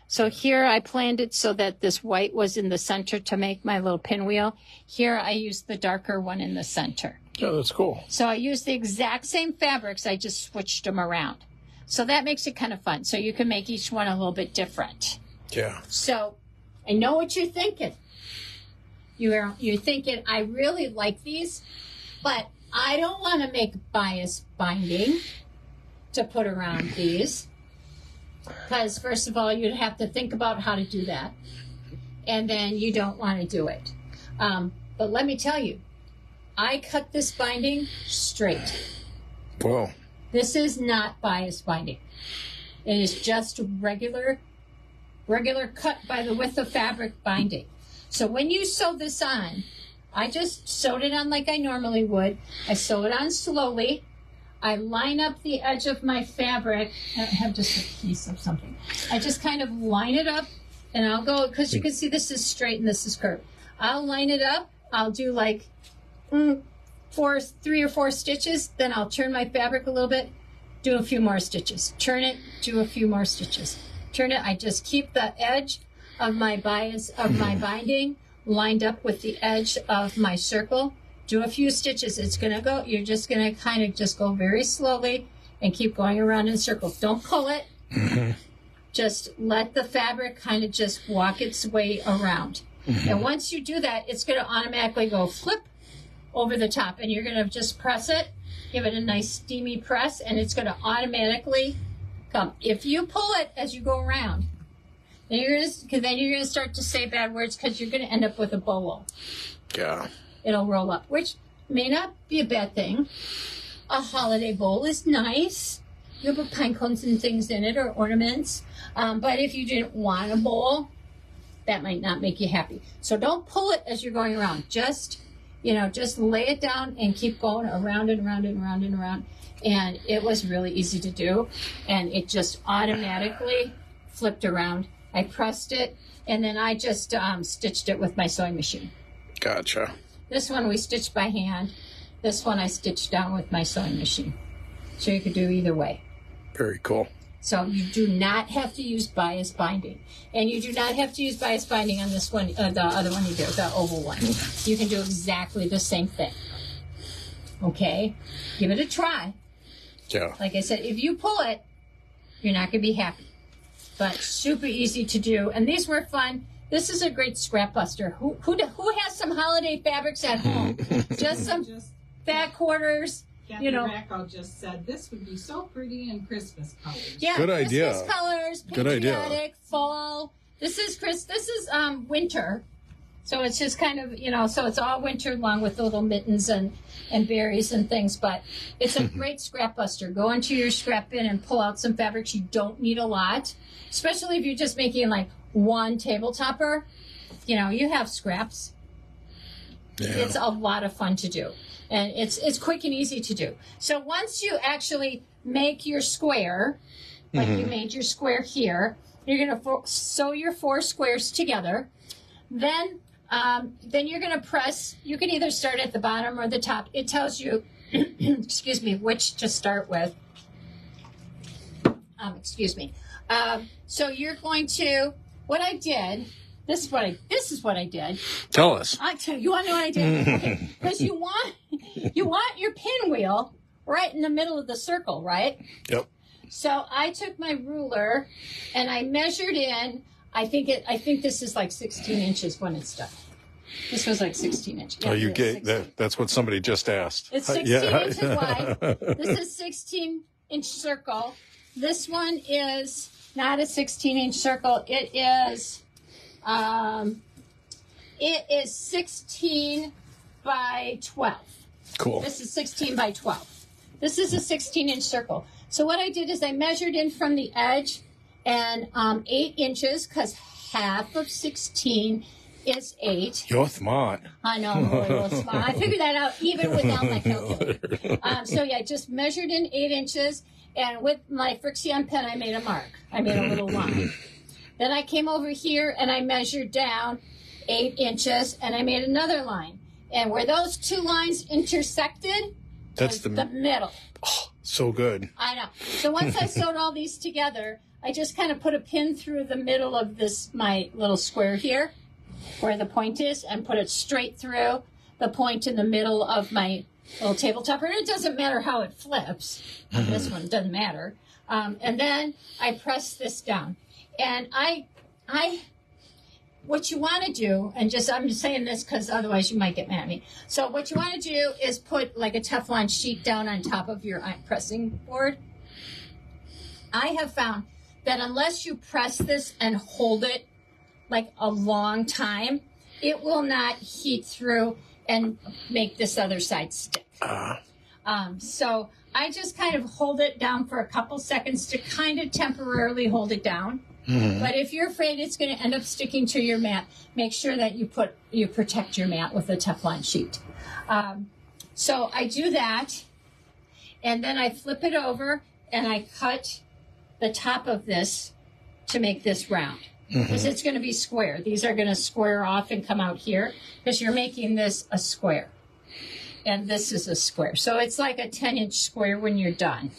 So here I planned it so that this white was in the center to make my little pinwheel. Here I used the darker one in the center. Yeah, that's cool. So I used the exact same fabrics, I just switched them around. So that makes it kind of fun. So you can make each one a little bit different. Yeah. So I know what you're thinking. You're thinking, I really like these, but I don't want to make bias binding to put around these. Because first of all, you'd have to think about how to do that. And then you don't want to do it. But let me tell you, I cut this binding straight. Whoa. This is not bias binding. It is just regular cut by the width of fabric binding. So when you sew this on, I just sewed it on like I normally would. I sew it on slowly. I line up the edge of my fabric. I have just a piece of something. I just kind of line it up, and I'll go, because you can see this is straight and this is curved. I'll line it up. I'll do like 3 or 4 stitches. Then I'll turn my fabric a little bit, do a few more stitches. Turn it, do a few more stitches. Turn it. I just keep the edge of my binding lined up with the edge of my circle. Do a few stitches. It's going to go, you're just going to kind of just go very slowly and keep going around in circles. Don't pull it. Just let the fabric kind of just walk its way around. And once you do that, it's going to automatically go flip over the top. And you're going to just press it, give it a nice steamy press, and it's going to automatically come. If you pull it as you go around, then you're going to start to say bad words because you're going to end up with a bolo. Yeah. It'll roll up, which may not be a bad thing. A holiday bowl is nice. You put pine cones and things in it or ornaments. But if you didn't want a bowl, that might not make you happy. So don't pull it as you're going around. Just lay it down and keep going around and around and around and around. And it was really easy to do. And it just automatically flipped around. I pressed it, and then I just stitched it with my sewing machine. Gotcha. This one we stitched by hand. This one I stitched down with my sewing machine. So you could do either way. Very cool. So you do not have to use bias binding. And you do not have to use bias binding on this one, the other one you do, the oval one. You can do exactly the same thing. Okay? Give it a try. Yeah. Like I said, if you pull it, you're not going to be happy. But super easy to do. And these were fun. This is a great scrap buster. Who has some holiday fabrics at home? Just some fat quarters. Kathy Racco just said this would be so pretty in Christmas colors. Yeah, good idea. Christmas colors, good patriotic, idea. fall. This is winter. So it's just kind of, so it's all winter long with the little mittens and berries and things. But it's a great scrap buster. Go into your scrap bin and pull out some fabrics. You don't need a lot, especially if you're just making like one table topper. You have scraps. Yeah. It's a lot of fun to do. And it's quick and easy to do. So once you actually make your square, like you made your square here, you're going to sew your 4 squares together. Then you're going to press. You can either start at the bottom or the top. It tells you, excuse me, which to start with. So you're going to. What I did. This is what I did. Tell us. I tell you. You want to know what I did? Because you want your pinwheel right in the middle of the circle, right? Yep. So I took my ruler and I measured in. I think this is like 16 inches when it's done. This was like 16 inches. Yeah, oh, you get that? That's what somebody just asked. It's 16 inches wide. This is 16-inch circle. This one is not a 16-inch circle. It is 16 by 12. Cool. This is 16 by 12. This is a 16-inch circle. So what I did is I measured in from the edge, and 8 inches, because half of 16 is 8. You're smart. I know, I'm really smart. I figured that out even without my calculator. So yeah, just measured in 8 inches, and with my Frixion pen, I made a mark. I made a little line. Then I came over here and I measured down 8 inches, and I made another line. And where those 2 lines intersected, that's the middle. Oh, so good. I know. So once I sewed all these together, I just kind of put a pin through the middle of this, my little square here, where the point is, and put it straight through the point in the middle of my little tabletop. And it doesn't matter how it flips. This one doesn't matter. And then I press this down. And what you want to do, and I'm just saying this because otherwise you might get mad at me. So what you want to do is put like a Teflon sheet down on top of your pressing board. I have found that unless you press this and hold it like a long time, it will not heat through and make this other side stick. So I just kind of hold it down for a couple seconds to kind of temporarily hold it down. But if you're afraid it's going to end up sticking to your mat, make sure that you protect your mat with a Teflon sheet. So I do that, and then I flip it over and I cut the top of this to make this round, because it's going to be square. These are going to square off and come out here because you're making this a square, and this is a square. So it's like a 10-inch square when you're done.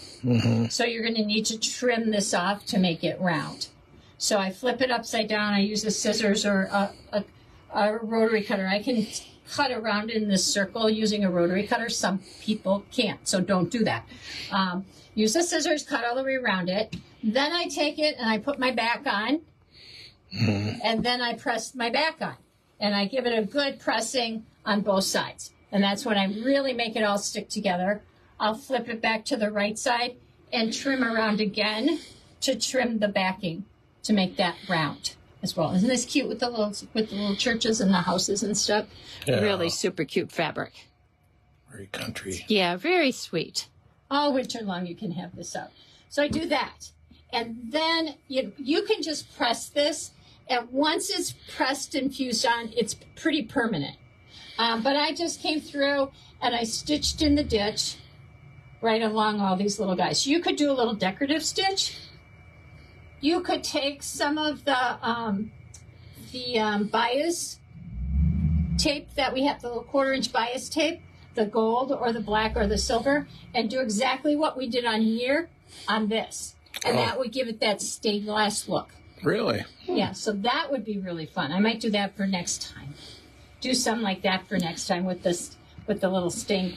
So you're going to need to trim this off to make it round. So I flip it upside down. I use a scissors or a rotary cutter. I can cut around in this circle using a rotary cutter. Some people can't, so don't do that. Use the scissors, cut all the way around it. Then I take it and I put my back on, and then I press my back on. And I give it a good pressing on both sides. And that's when I really make it all stick together. I'll flip it back to the right side and trim around again to trim the backing, to make that round as well. Isn't this cute with the little churches and the houses and stuff? Yeah. Really super cute fabric. Very country. Yeah, very sweet. All winter long you can have this up. So I do that. And then you can just press this, and once it's pressed and fused on, it's pretty permanent. But I just came through and I stitched in the ditch right along all these little guys. You could do a little decorative stitch. You could take some of the bias tape that we have, the little 1/4-inch bias tape, the gold or the black or the silver, and do exactly what we did on here on this. And that would give it that stained glass look. Really? Yeah, so that would be really fun. I might do that for next time. Do something like that for next time with the little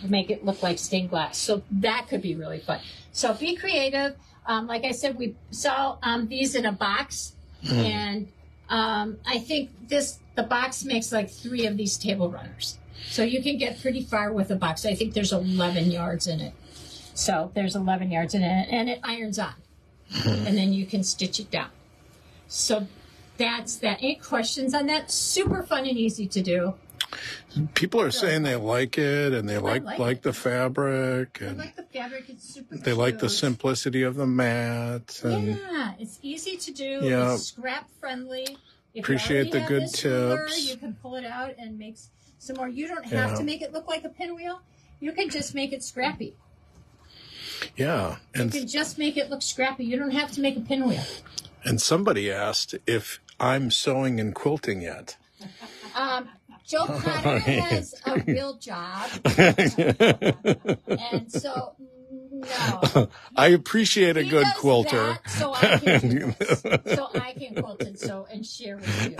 make it look like stained glass. So that could be really fun. So be creative. Like I said, we saw these in a box, and I think the box makes like 3 of these table runners. So you can get pretty far with a box. I think there's 11 yards in it. So there's 11 yards in it, and it irons on. And then you can stitch it down. So that's that. Any questions on that? Super fun and easy to do. People are saying they like it, and they like the fabric, and I like the fabric. It's super they like the simplicity of the mat. And yeah, it's easy to do. Yeah. It's scrap friendly. If appreciate the good tips. Ruler, you can pull it out and make some more. You don't have to make it look like a pinwheel. You can just make it scrappy. Yeah, and you can just make it look scrappy. You don't have to make a pinwheel. And somebody asked if I'm sewing and quilting yet. Joe Potter has a real job, and so no. I appreciate a good quilter. So I can do this. So I can quilt and sew and share with you.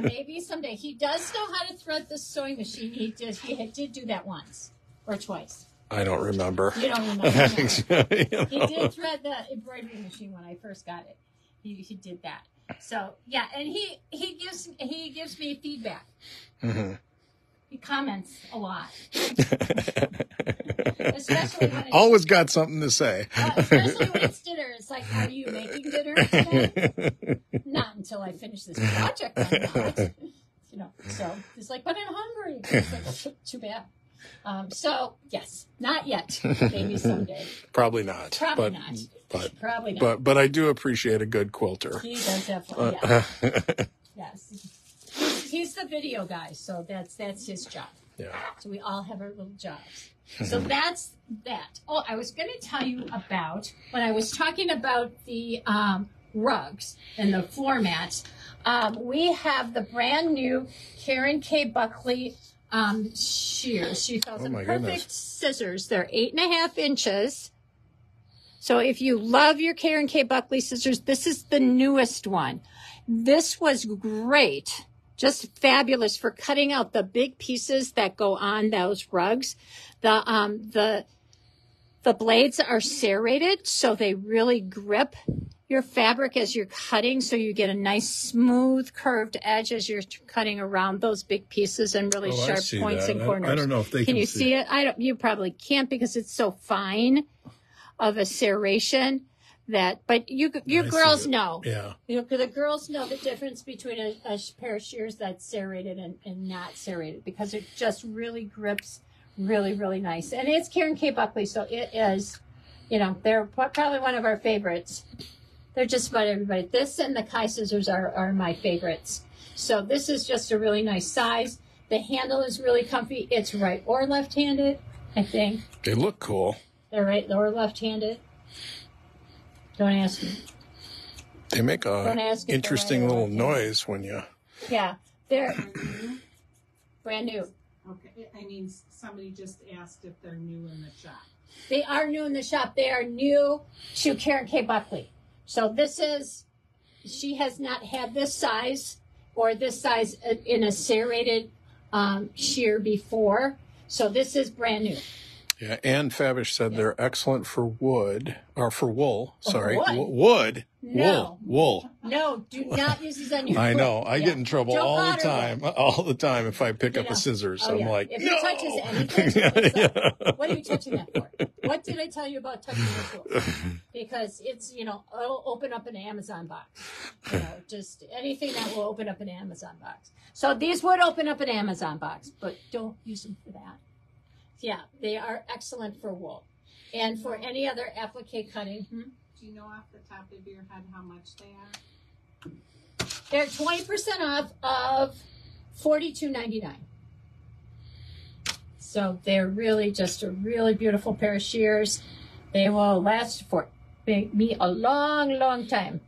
Maybe someday. He does know how to thread the sewing machine. He did do that once or twice. I don't remember. You don't remember. No. He did thread the embroidery machine when I first got it. He did that. So yeah, and he gives me feedback. Mm-hmm. He comments a lot. Especially when always got something to say. Especially when it's dinner. It's like, are you making dinner today? Not until I finish this project. I'm not. So it's like, but I'm hungry. It's like, too bad. So yes, not yet. Maybe someday. Probably not. Probably not. Probably not. But I do appreciate a good quilter. He does definitely. Yeah. Yes. He's the video guy, so that's his job. Yeah. So we all have our little jobs. So that's that. Oh, I was going to tell you about when I was talking about the rugs and the floor mats. We have the brand new Karen K. Buckley shears. She calls them perfect scissors. They're 8.5 inches. So if you love your Karen K. Buckley scissors, this is the newest one. This was great. Just fabulous for cutting out the big pieces that go on those rugs. The blades are serrated, so they really grip your fabric as you're cutting, so you get a nice smooth curved edge as you're cutting around those big pieces and really sharp points and corners. I don't know if they can you see it? You probably can't because it's so fine of a serration. But you girls know. Yeah. The girls know the difference between a pair of shears that's serrated and not serrated because it just really grips really, really nice. And it's Karen K. Buckley, so it is, they're probably one of our favorites. They're just about everybody. This and the Kai scissors are my favorites. So this is just a really nice size. The handle is really comfy. It's right or left-handed, I think. They look cool. They're right or left-handed. Don't ask me. They make a interesting little noise when you... Yeah, they're brand new. Okay, I mean, somebody just asked if they're new in the shop. They are new in the shop. They are new to Karen K. Buckley. So she has not had this size or this size in a serrated shear before. So this is brand new. Yeah, Ann Fabish said they're excellent for wool. Sorry, wood? No. Wool. No, do not use these on your I know. I get in trouble all the time if I pick up a scissors. Oh, I'm like, if no. it touches anything, what are you touching that for? What did I tell you about touching the tool? Because it's, it'll open up an Amazon box. Just anything that will open up an Amazon box. So these would open up an Amazon box, but don't use them for that. Yeah, they are excellent for wool. And for any other applique cutting. Do you know off the top of your head how much they are? They're 20% off of $42.99. So they're really just a really beautiful pair of shears. They will last for me a long, long time,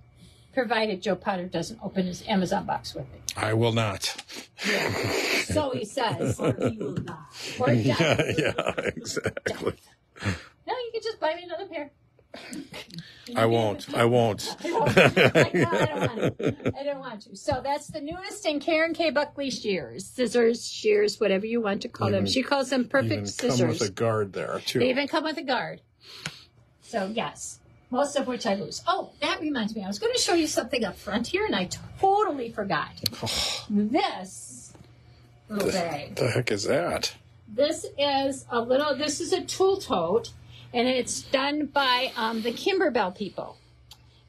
provided Joe Potter doesn't open his Amazon box with it. I will not. Yeah. So he says. Or he will die. Or die. Yeah, exactly. No, you can just buy me another pair. I won't. I don't want to. So that's the newest in Karen K. Buckley shears. Scissors, shears, whatever you want to call them. She calls them perfect scissors. Come with a guard there, too. They even come with a guard. So, yes. Most of which I lose. Oh, that reminds me. I was going to show you something up front here, and I totally forgot. This little bag. The heck is that? This is a tool tote, and it's done by the Kimberbell people.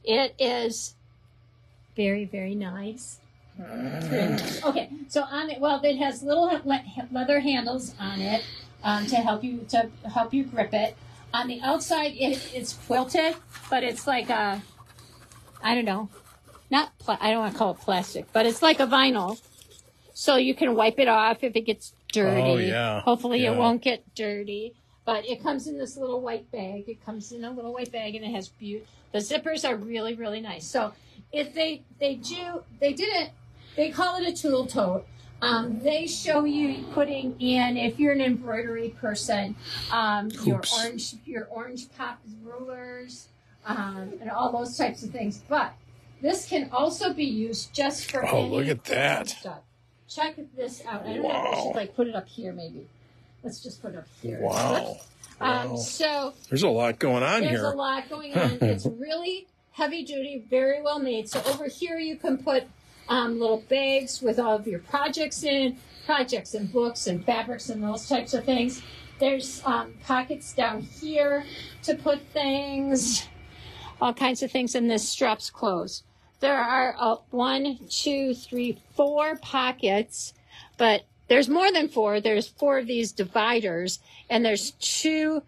It is very, very nice. Okay, so on it, it has little leather handles on it to help you grip it. On the outside, it's quilted, but it's like I don't know, I don't want to call it plastic, but it's like a vinyl, so you can wipe it off if it gets dirty. Oh, yeah. Hopefully it won't get dirty. But it comes in this little white bag. It comes in a little white bag, and it has the zippers are really, really nice. So if they call it a tool tote. They show you putting in, if you're an embroidery person, your orange pop rulers, and all those types of things. But this can also be used just for look at that stuff. Check this out. I don't know if I should put it up here maybe. Let's just put it up here. Wow. So there's a lot going on here. There's a lot going on. It's really heavy duty, very well made. So over here you can put little bags with all of your projects and books and fabrics and those types of things. There's pockets down here to put things, all kinds of things, and this straps closed. There are 4 pockets, but there's more than 4. There's 4 of these dividers, and there's 3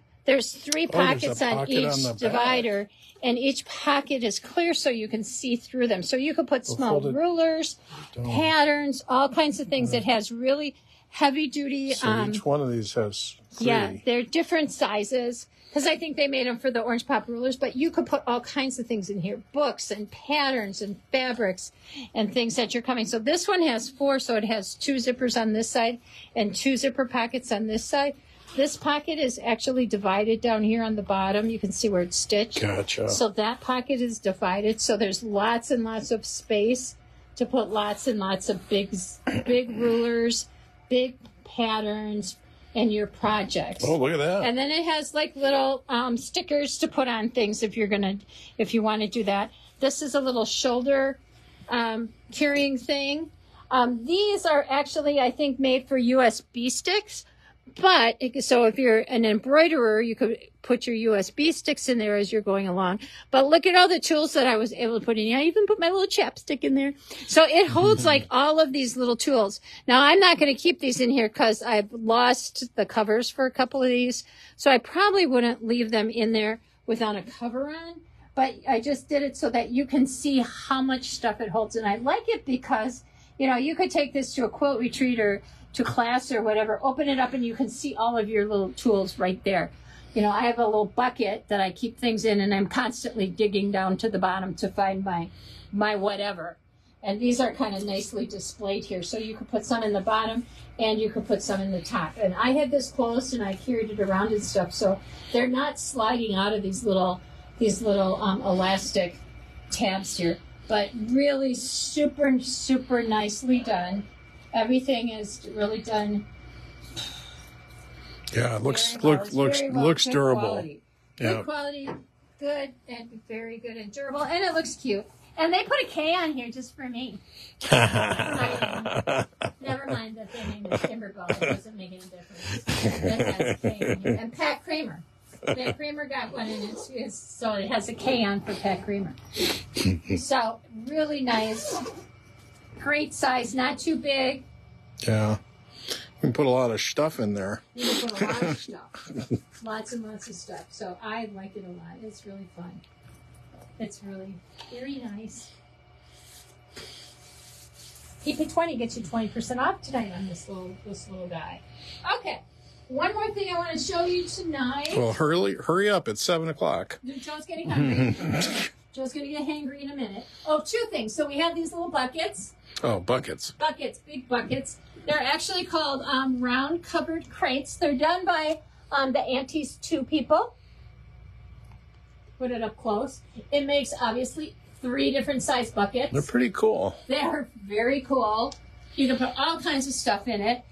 pockets on each divider, and each pocket is clear so you can see through them. So you could put small rulers, patterns, all kinds of things. It has really heavy duty. So each one of these has 3. Yeah, they're different sizes. Because I think they made them for the Orange Pop rulers, but you could put all kinds of things in here. Books and patterns and fabrics and things that you're coming. So this one has 4, so it has 2 zippers on this side and 2 zipper pockets on this side. This pocket is actually divided down here on the bottom. You can see where it's stitched. Gotcha. So that pocket is divided. So there's lots and lots of space to put lots and lots of big rulers, big patterns, and your projects. Oh, look at that. And then it has like little stickers to put on things if you want to do that. This is a little shoulder carrying thing. These are actually, I think, made for USB sticks. But, so if you're an embroiderer, you could put your USB sticks in there as you're going along. But look at all the tools that I was able to put in. I even put my little chapstick in there. So it holds like all of these little tools. Now, I'm not going to keep these in here because I've lost the covers for a couple of these. So I probably wouldn't leave them in there without a cover on. But I just did it so that you can see how much stuff it holds. And I like it because, you know, you could take this to a quilt retreat or to class or whatever, open it up and you can see all of your little tools right there. You know, I have a little bucket that I keep things in and I'm constantly digging down to the bottom to find my whatever. And these are kind of nicely displayed here. So you could put some in the bottom and you could put some in the top. And I had this closed and I carried it around and stuff. So they're not sliding out of these little elastic tabs here, but really super, super nicely done. Everything is really done. Yeah, it looks looks durable. Quality. Yeah. Good quality, good and very good and durable, and it looks cute. And they put a K on here just for me. Never mind that their name is Timberbell. It doesn't make any difference. That has a K on here. And Pat Kramer. Pat Kramer got one, and so it has a K on for Pat Kramer. So really nice. Great size, not too big. Yeah. You can put a lot of stuff in there. You can put a lot of stuff. Lots and lots of stuff. So I like it a lot. It's really fun. It's really very nice. Keep it 20 gets you 20% off tonight on this little guy. Okay. One more thing I want to show you tonight. Well, hurry up. It's 7:00. Joe's getting hungry. Joe's going to get hangry in a minute. Oh, 2 things. So we have these little buckets. Oh, buckets. Buckets, big buckets. They're actually called round covered crates. They're done by the Aunties 2 people. Put it up close. It makes, obviously, 3 different size buckets. They're pretty cool. They're very cool. You can put all kinds of stuff in it.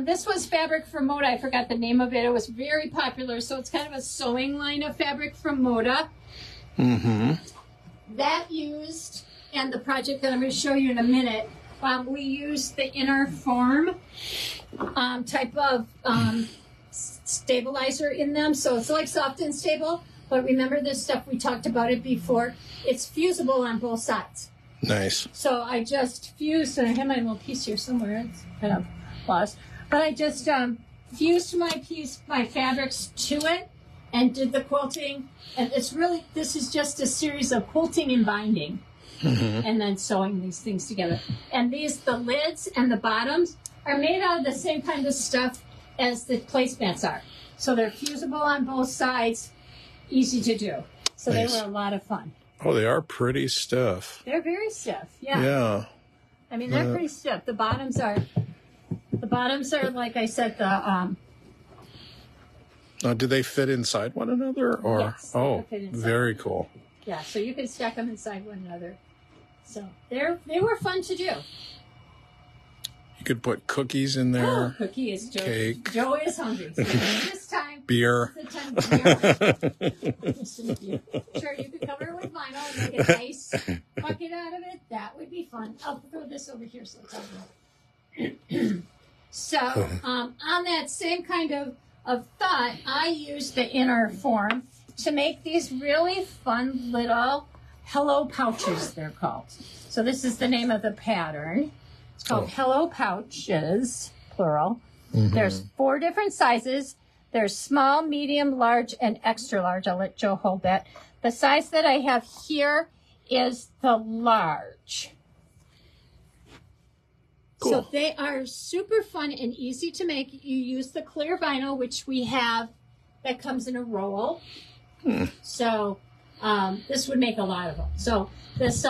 This was fabric from Moda. I forgot the name of it. It was very popular. So it's kind of a sewing line of fabric from Moda. Mm-hmm. That used, and the project that I'm going to show you in a minute, we used the inner form type of stabilizer in them. So it's like soft and stable, but remember this stuff, we talked about it before. It's fusible on both sides. Nice. So I just fused, and I have my little piece here somewhere. It's kind of lost. But I just fused my fabrics to it and did the quilting. And this is just a series of quilting and binding. Mm-hmm. And then sewing these things together. And the lids and the bottoms are made out of the same kind of stuff as the placemats are. So they're fusible on both sides, easy to do. So nice. They were a lot of fun. Oh, they are pretty stiff. They're very stiff, yeah. Yeah. I mean, they're pretty stiff. The bottoms are, like I said, do they fit inside one another? Or yes, oh, very cool. Yeah, so you can stack them inside one another. So they were fun to do. You could put cookies in there. Oh, cookies. Cake. Joe is hungry. So this time. Beer. This beer. Sure, you could cover it with vinyl and make a nice bucket out of it. That would be fun. I'll throw this over here so it's over. So on that same kind of thought, I used the inner form to make these really fun little Hello Pouches, they're called. So this is the name of the pattern. It's called Hello Pouches. plural. There's 4 different sizes. There's small, medium, large, and extra large. I'll let Joe hold that. The size that I have here is the large. Cool. So they are super fun and easy to make. You use the clear vinyl, which we have that comes in a roll. So this would make a lot of them. So this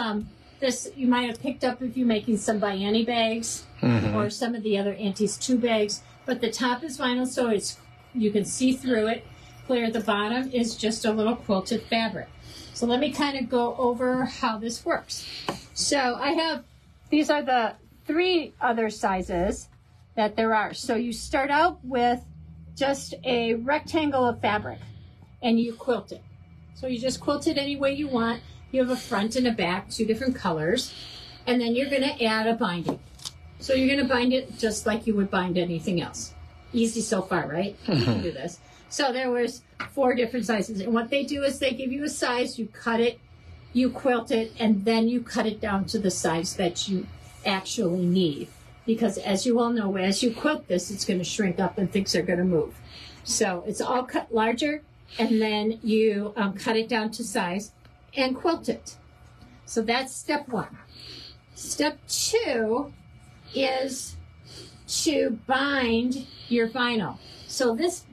you might have picked up if you're making some Bianni bags or some of the other Auntie's 2 bags. But the top is vinyl, so you can see through it. Clear. The bottom is just a little quilted fabric. So let me kind of go over how this works. So these are the 3 other sizes that there are. So you start out with just a rectangle of fabric and you quilt it. So you just quilt it any way you want. You have a front and a back, 2 different colors. And then you're going to add a binding. So you're going to bind it just like you would bind anything else. Easy so far, right? You can do this. So there was 4 different sizes. And what they do is they give you a size, you cut it, you quilt it, and then you cut it down to the size that you actually need. Because as you all know, as you quilt this, it's going to shrink up and things are going to move. So it's all cut larger, and then you cut it down to size and quilt it. So that's step 1. Step 2 is to bind your vinyl. So this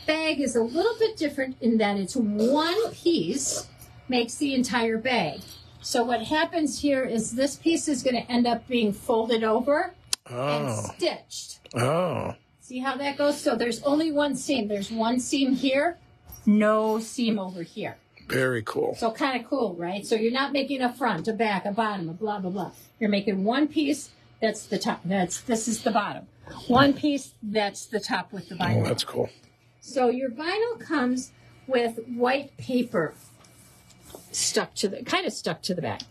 bag is a little bit different in that it's 1 piece makes the entire bag. So what happens here is this piece is going to end up being folded over and stitched. Oh. See how that goes? So there's only 1 seam. There's 1 seam here, no seam over here. Very cool. So kind of cool, right? So you're not making a front, a back, a bottom, a blah, blah, blah. You're making 1 piece, that's the top. This is the bottom. 1 piece, that's the top with the vinyl. Oh, that's cool. So your vinyl comes with white paper stuck to the back,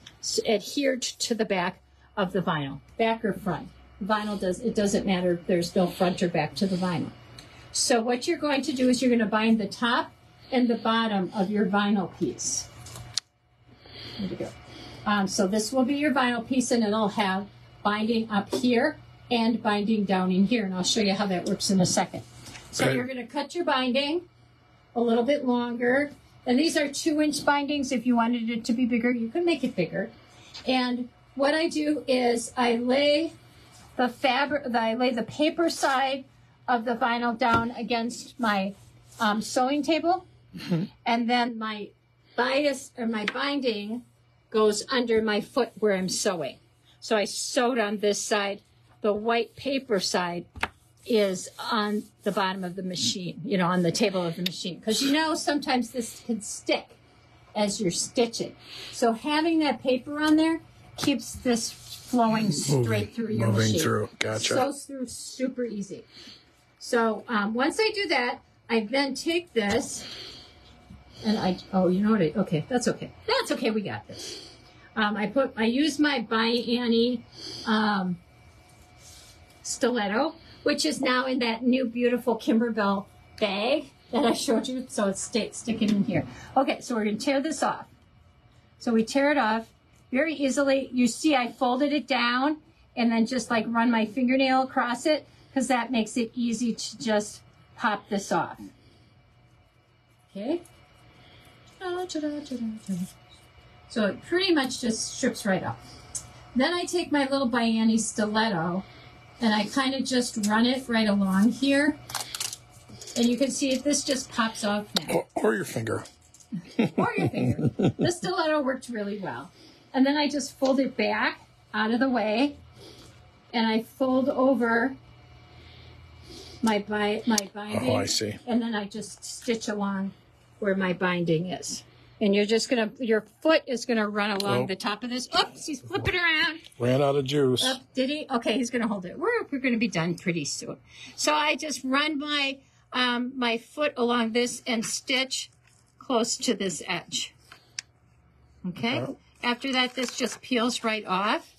adhered to the back of the vinyl, back or front. Vinyl it doesn't matter. There's no front or back to the vinyl. So what you're going to do is you're going to bind the top and the bottom of your vinyl piece. There we go. So this will be your vinyl piece, and it'll have binding up here and binding down in here, and I'll show you how that works in a second. So Okay. You're going to cut your binding a little bit longer, and these are 2-inch bindings. If you wanted it to be bigger, you can make it bigger. And what I do is I lay the paper side of the vinyl down against my sewing table, and then my binding goes under my foot where I'm sewing. So I sewed on this side. The white paper side is on the bottom of the machine, on the table of the machine. Because sometimes this can stick as you're stitching. So having that paper on there keeps this flowing straight through your machine. Moving through, gotcha. Sews through super easy. So once I do that, I then take this and okay, that's okay. That's okay, we got this. I use my Bianni stiletto, which is now in that new beautiful Kimberbell bag that I showed you, so it's sticking in here. Okay, so we're going to tear this off. So we tear it off very easily. You see I folded it down and then just like run my fingernail across it, because that makes it easy to just pop this off. Okay. So it pretty much just strips right off. Then I take my little Bianni stiletto and I kind of just run it right along here. And you can see this just pops off now. Or your finger. Or your finger. The stiletto worked really well. And then I just fold it back out of the way. And I fold over my binding. Oh, I see. And then I just stitch along where my binding is. And your foot is going to run along the top of this. Oops, he's flipping around. Ran out of juice. Did he? Okay, he's going to hold it. We're going to be done pretty soon. So I just run my foot along this and stitch close to this edge. Okay? Oh. After that, this just peels right off.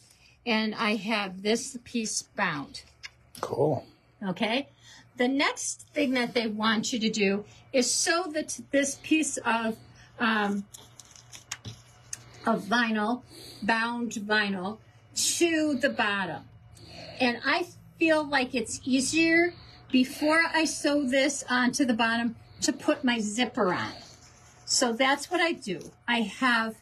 And I have this piece bound. Cool. Okay? The next thing that they want you to do is sew this piece of vinyl, bound vinyl, to the bottom. And I feel like it's easier before I sew this onto the bottom to put my zipper on. So that's what I do. I have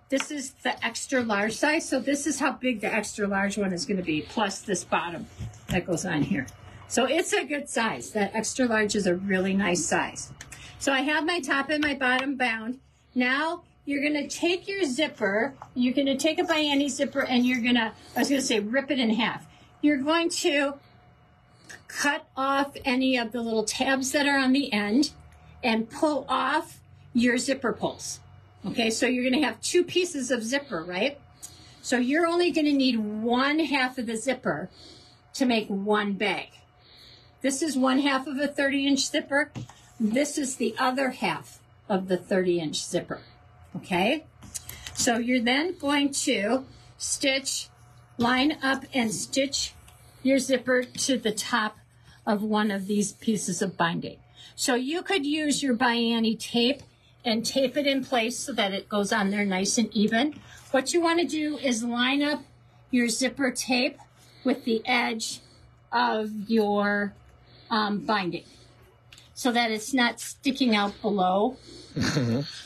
this is the extra large size. So this is how big the extra large one is going to be, plus this bottom that goes on here. So it's a good size. That extra large is a really nice size. So I have my top and my bottom bound. Now you're going to take your zipper, you're going to take a Bianni zipper, and you're going to, I was going to say rip it in half. You're going to cut off any of the little tabs that are on the end and pull off your zipper pulls. Okay, so you're going to have 2 pieces of zipper, right? So you're only going to need 1/2 of the zipper to make 1 bag. This is 1/2 of a 30-inch zipper. This is the other half of the 30-inch zipper. Okay, so you're then going to line up and stitch your zipper to the top of one of these pieces of binding. So you could use your Bianni tape and tape it in place so that it goes on there nice and even. What you want to do is line up your zipper tape with the edge of your binding so that it's not sticking out below.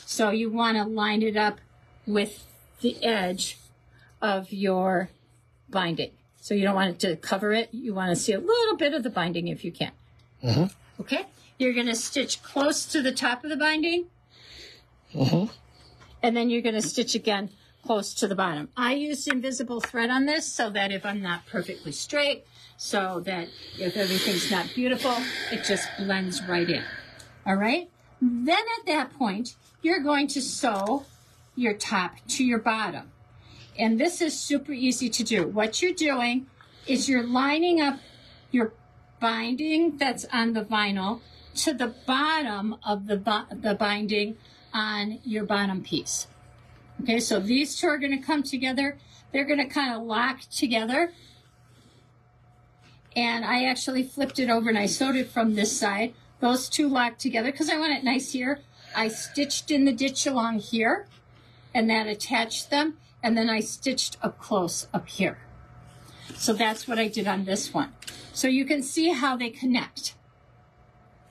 So you want to line it up with the edge of your binding. So you don't want it to cover it. You want to see a little bit of the binding if you can. Okay? You're going to stitch close to the top of the binding. And then you're going to stitch again close to the bottom. I used invisible thread on this so that if I'm not perfectly straight, so that if everything's not beautiful, it just blends right in. All right? Then at that point, you're going to sew your top to your bottom. And this is super easy to do. What you're doing is you're lining up your binding that's on the vinyl to the bottom of the binding on your bottom piece. Okay, so these 2 are going to come together. They're going to kind of lock together. And I actually flipped it over and I sewed it from this side. Those 2 locked together because I want it nice here. I stitched in the ditch along here and that attached them. And then I stitched up close up here. So that's what I did on this one. So you can see how they connect.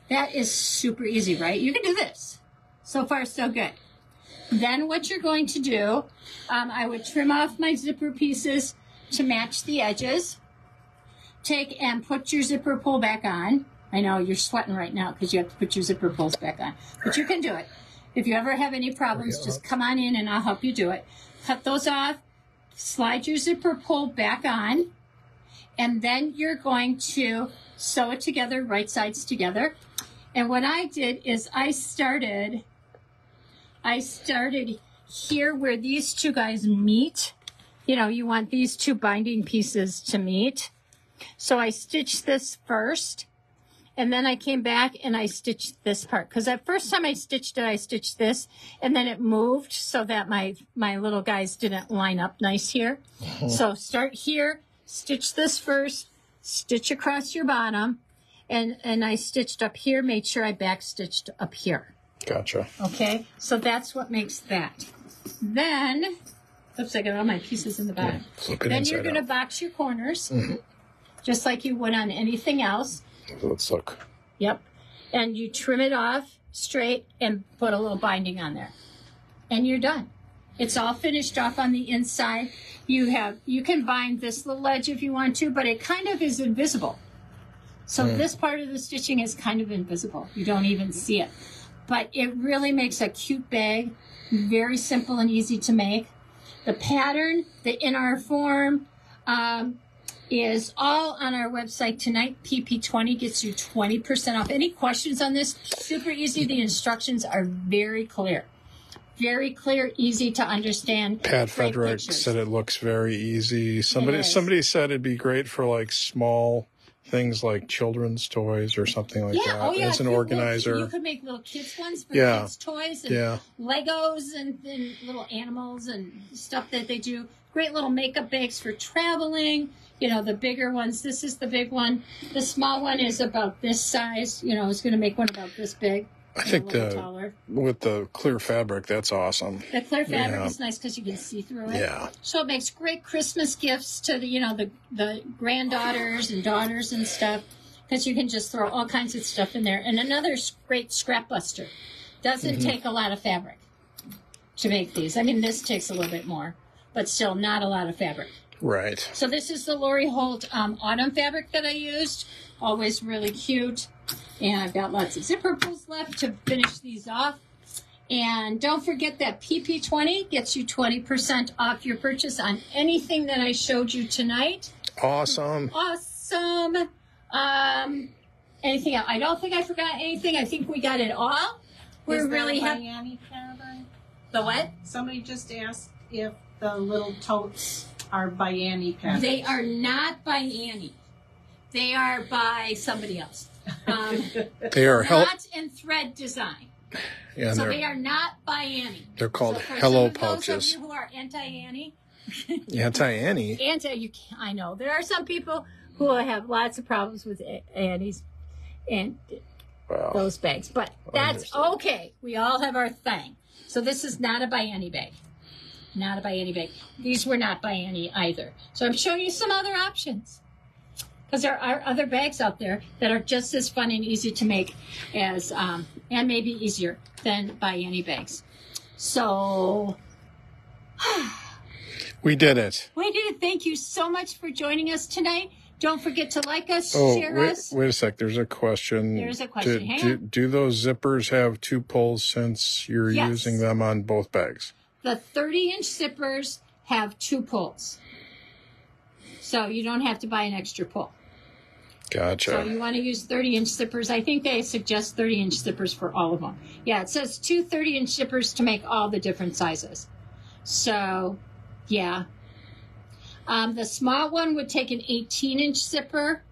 That is super easy, right? You can do this. So far, so good. Then what you're going to do, I would trim off my zipper pieces to match the edges. Take and put your zipper pull back on. I know you're sweating right now because you have to put your zipper pulls back on. But you can do it. If you ever have any problems, just come on in and I'll help you do it. Cut those off. Slide your zipper pull back on. And then you're going to sew it together, right sides together. And what I did is I started here where these 2 guys meet. You know, you want these 2 binding pieces to meet. So I stitched this first, and then I came back and I stitched this part. Because the first time I stitched it, I stitched this, and then it moved so that my little guys didn't line up nice here. So start here, stitch this first, stitch across your bottom, and I stitched up here, made sure I back stitched up here. Gotcha. Okay, so that's what makes that. Then, oops, I got all my pieces in the bottom. Then you're going to box your corners, just like you would on anything else. Let's look. Yep. And you trim it off straight and put a little binding on there. And you're done. It's all finished off on the inside. You can bind this little edge if you want to, but it kind of is invisible. So this part of the stitching is kind of invisible. You don't even see it. But it really makes a cute bag. Very simple and easy to make. The pattern, the in our form, is all on our website tonight. PP20 gets you 20% off. Any questions on this? Super easy. The instructions are very clear. Very clear, easy to understand. Pat Frederick said it looks very easy. Somebody said it'd be great for like small things like children's toys or something like that. As an organizer. You could make little kids ones for kids' toys and Legos and little animals and stuff that they do. Great little makeup bags for traveling. You know, the bigger ones. This is the big one. The small one is about this size. You know, it's going to make one about this big. I think with the clear fabric, that's awesome. The clear fabric is nice because you can see through it. Yeah. So it makes great Christmas gifts to the granddaughters and daughters and stuff, because you can just throw all kinds of stuff in there. And another great scrap buster. Doesn't take a lot of fabric to make these. I mean, this takes a little bit more, but still not a lot of fabric. Right. So this is the Lori Holt autumn fabric that I used. Always really cute. And I've got lots of zipper pulls left to finish these off. And don't forget that PP20 gets you 20% off your purchase on anything that I showed you tonight. Awesome. Awesome. Anything else? I don't think I forgot anything. I think we got it all. We're really happy. The what? Somebody just asked if the little totes are by Annie pattern. They are not by Annie. They are by somebody else. They are not in thread design. Yeah, so they are not by Annie. They're called for Hello some of pouches. Those of you who are anti-Annie. Anti-Annie? I know. There are some people who have lots of problems with Annie's and those bags. But that's okay. We all have our thing. So this is not a by Annie bag. Not a by Annie bag. These were not by Annie either. So I'm showing you some other options. Because there are other bags out there that are just as fun and easy to make as, and maybe easier than by Annie bags. So, we did it. We did it. Thank you so much for joining us tonight. Don't forget to like us, share us. Wait a sec. There's a question. There's a question. Do those zippers have 2 pulls since you're using them on both bags? The 30-inch zippers have 2 pulls. So you don't have to buy an extra pull. Gotcha. So you want to use 30-inch zippers. I think they suggest 30-inch zippers for all of them. Yeah, it says 2 30-inch zippers to make all the different sizes. So, yeah. The small one would take an 18-inch zipper.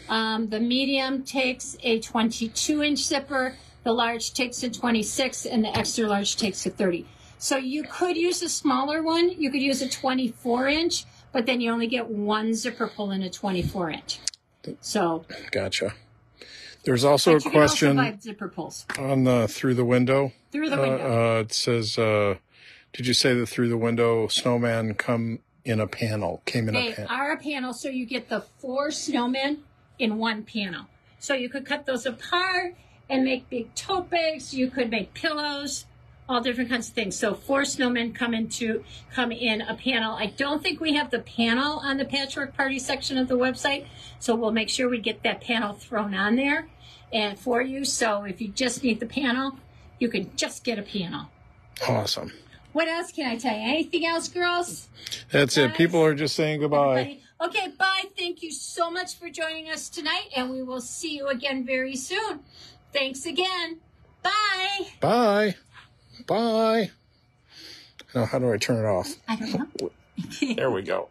The medium takes a 22-inch zipper. The large takes a 26, and the extra large takes a 30. So you could use a smaller one. You could use a 24-inch, but then you only get 1 zipper pull in a 24-inch. So gotcha. There's also a question also buy zipper pulls. On the through the window. Through the window. It says, did you say that through the window snowman came in a panel? They are a panel, so you get the 4 snowmen in 1 panel. So you could cut those apart and make big tote bags. You could make pillows, all different kinds of things. So 4 snowmen come in a panel. I don't think we have the panel on the Patchwork Party section of the website, so we'll make sure we get that panel thrown on there and for you. So if you just need the panel, you can just get a panel. Awesome. What else can I tell you? Anything else, girls? That's it. People are just saying goodbye. Everybody. Okay, bye. Thank you so much for joining us tonight, and we will see you again very soon. Thanks again. Bye. Bye. Bye. Now, how do I turn it off? I don't know. There we go.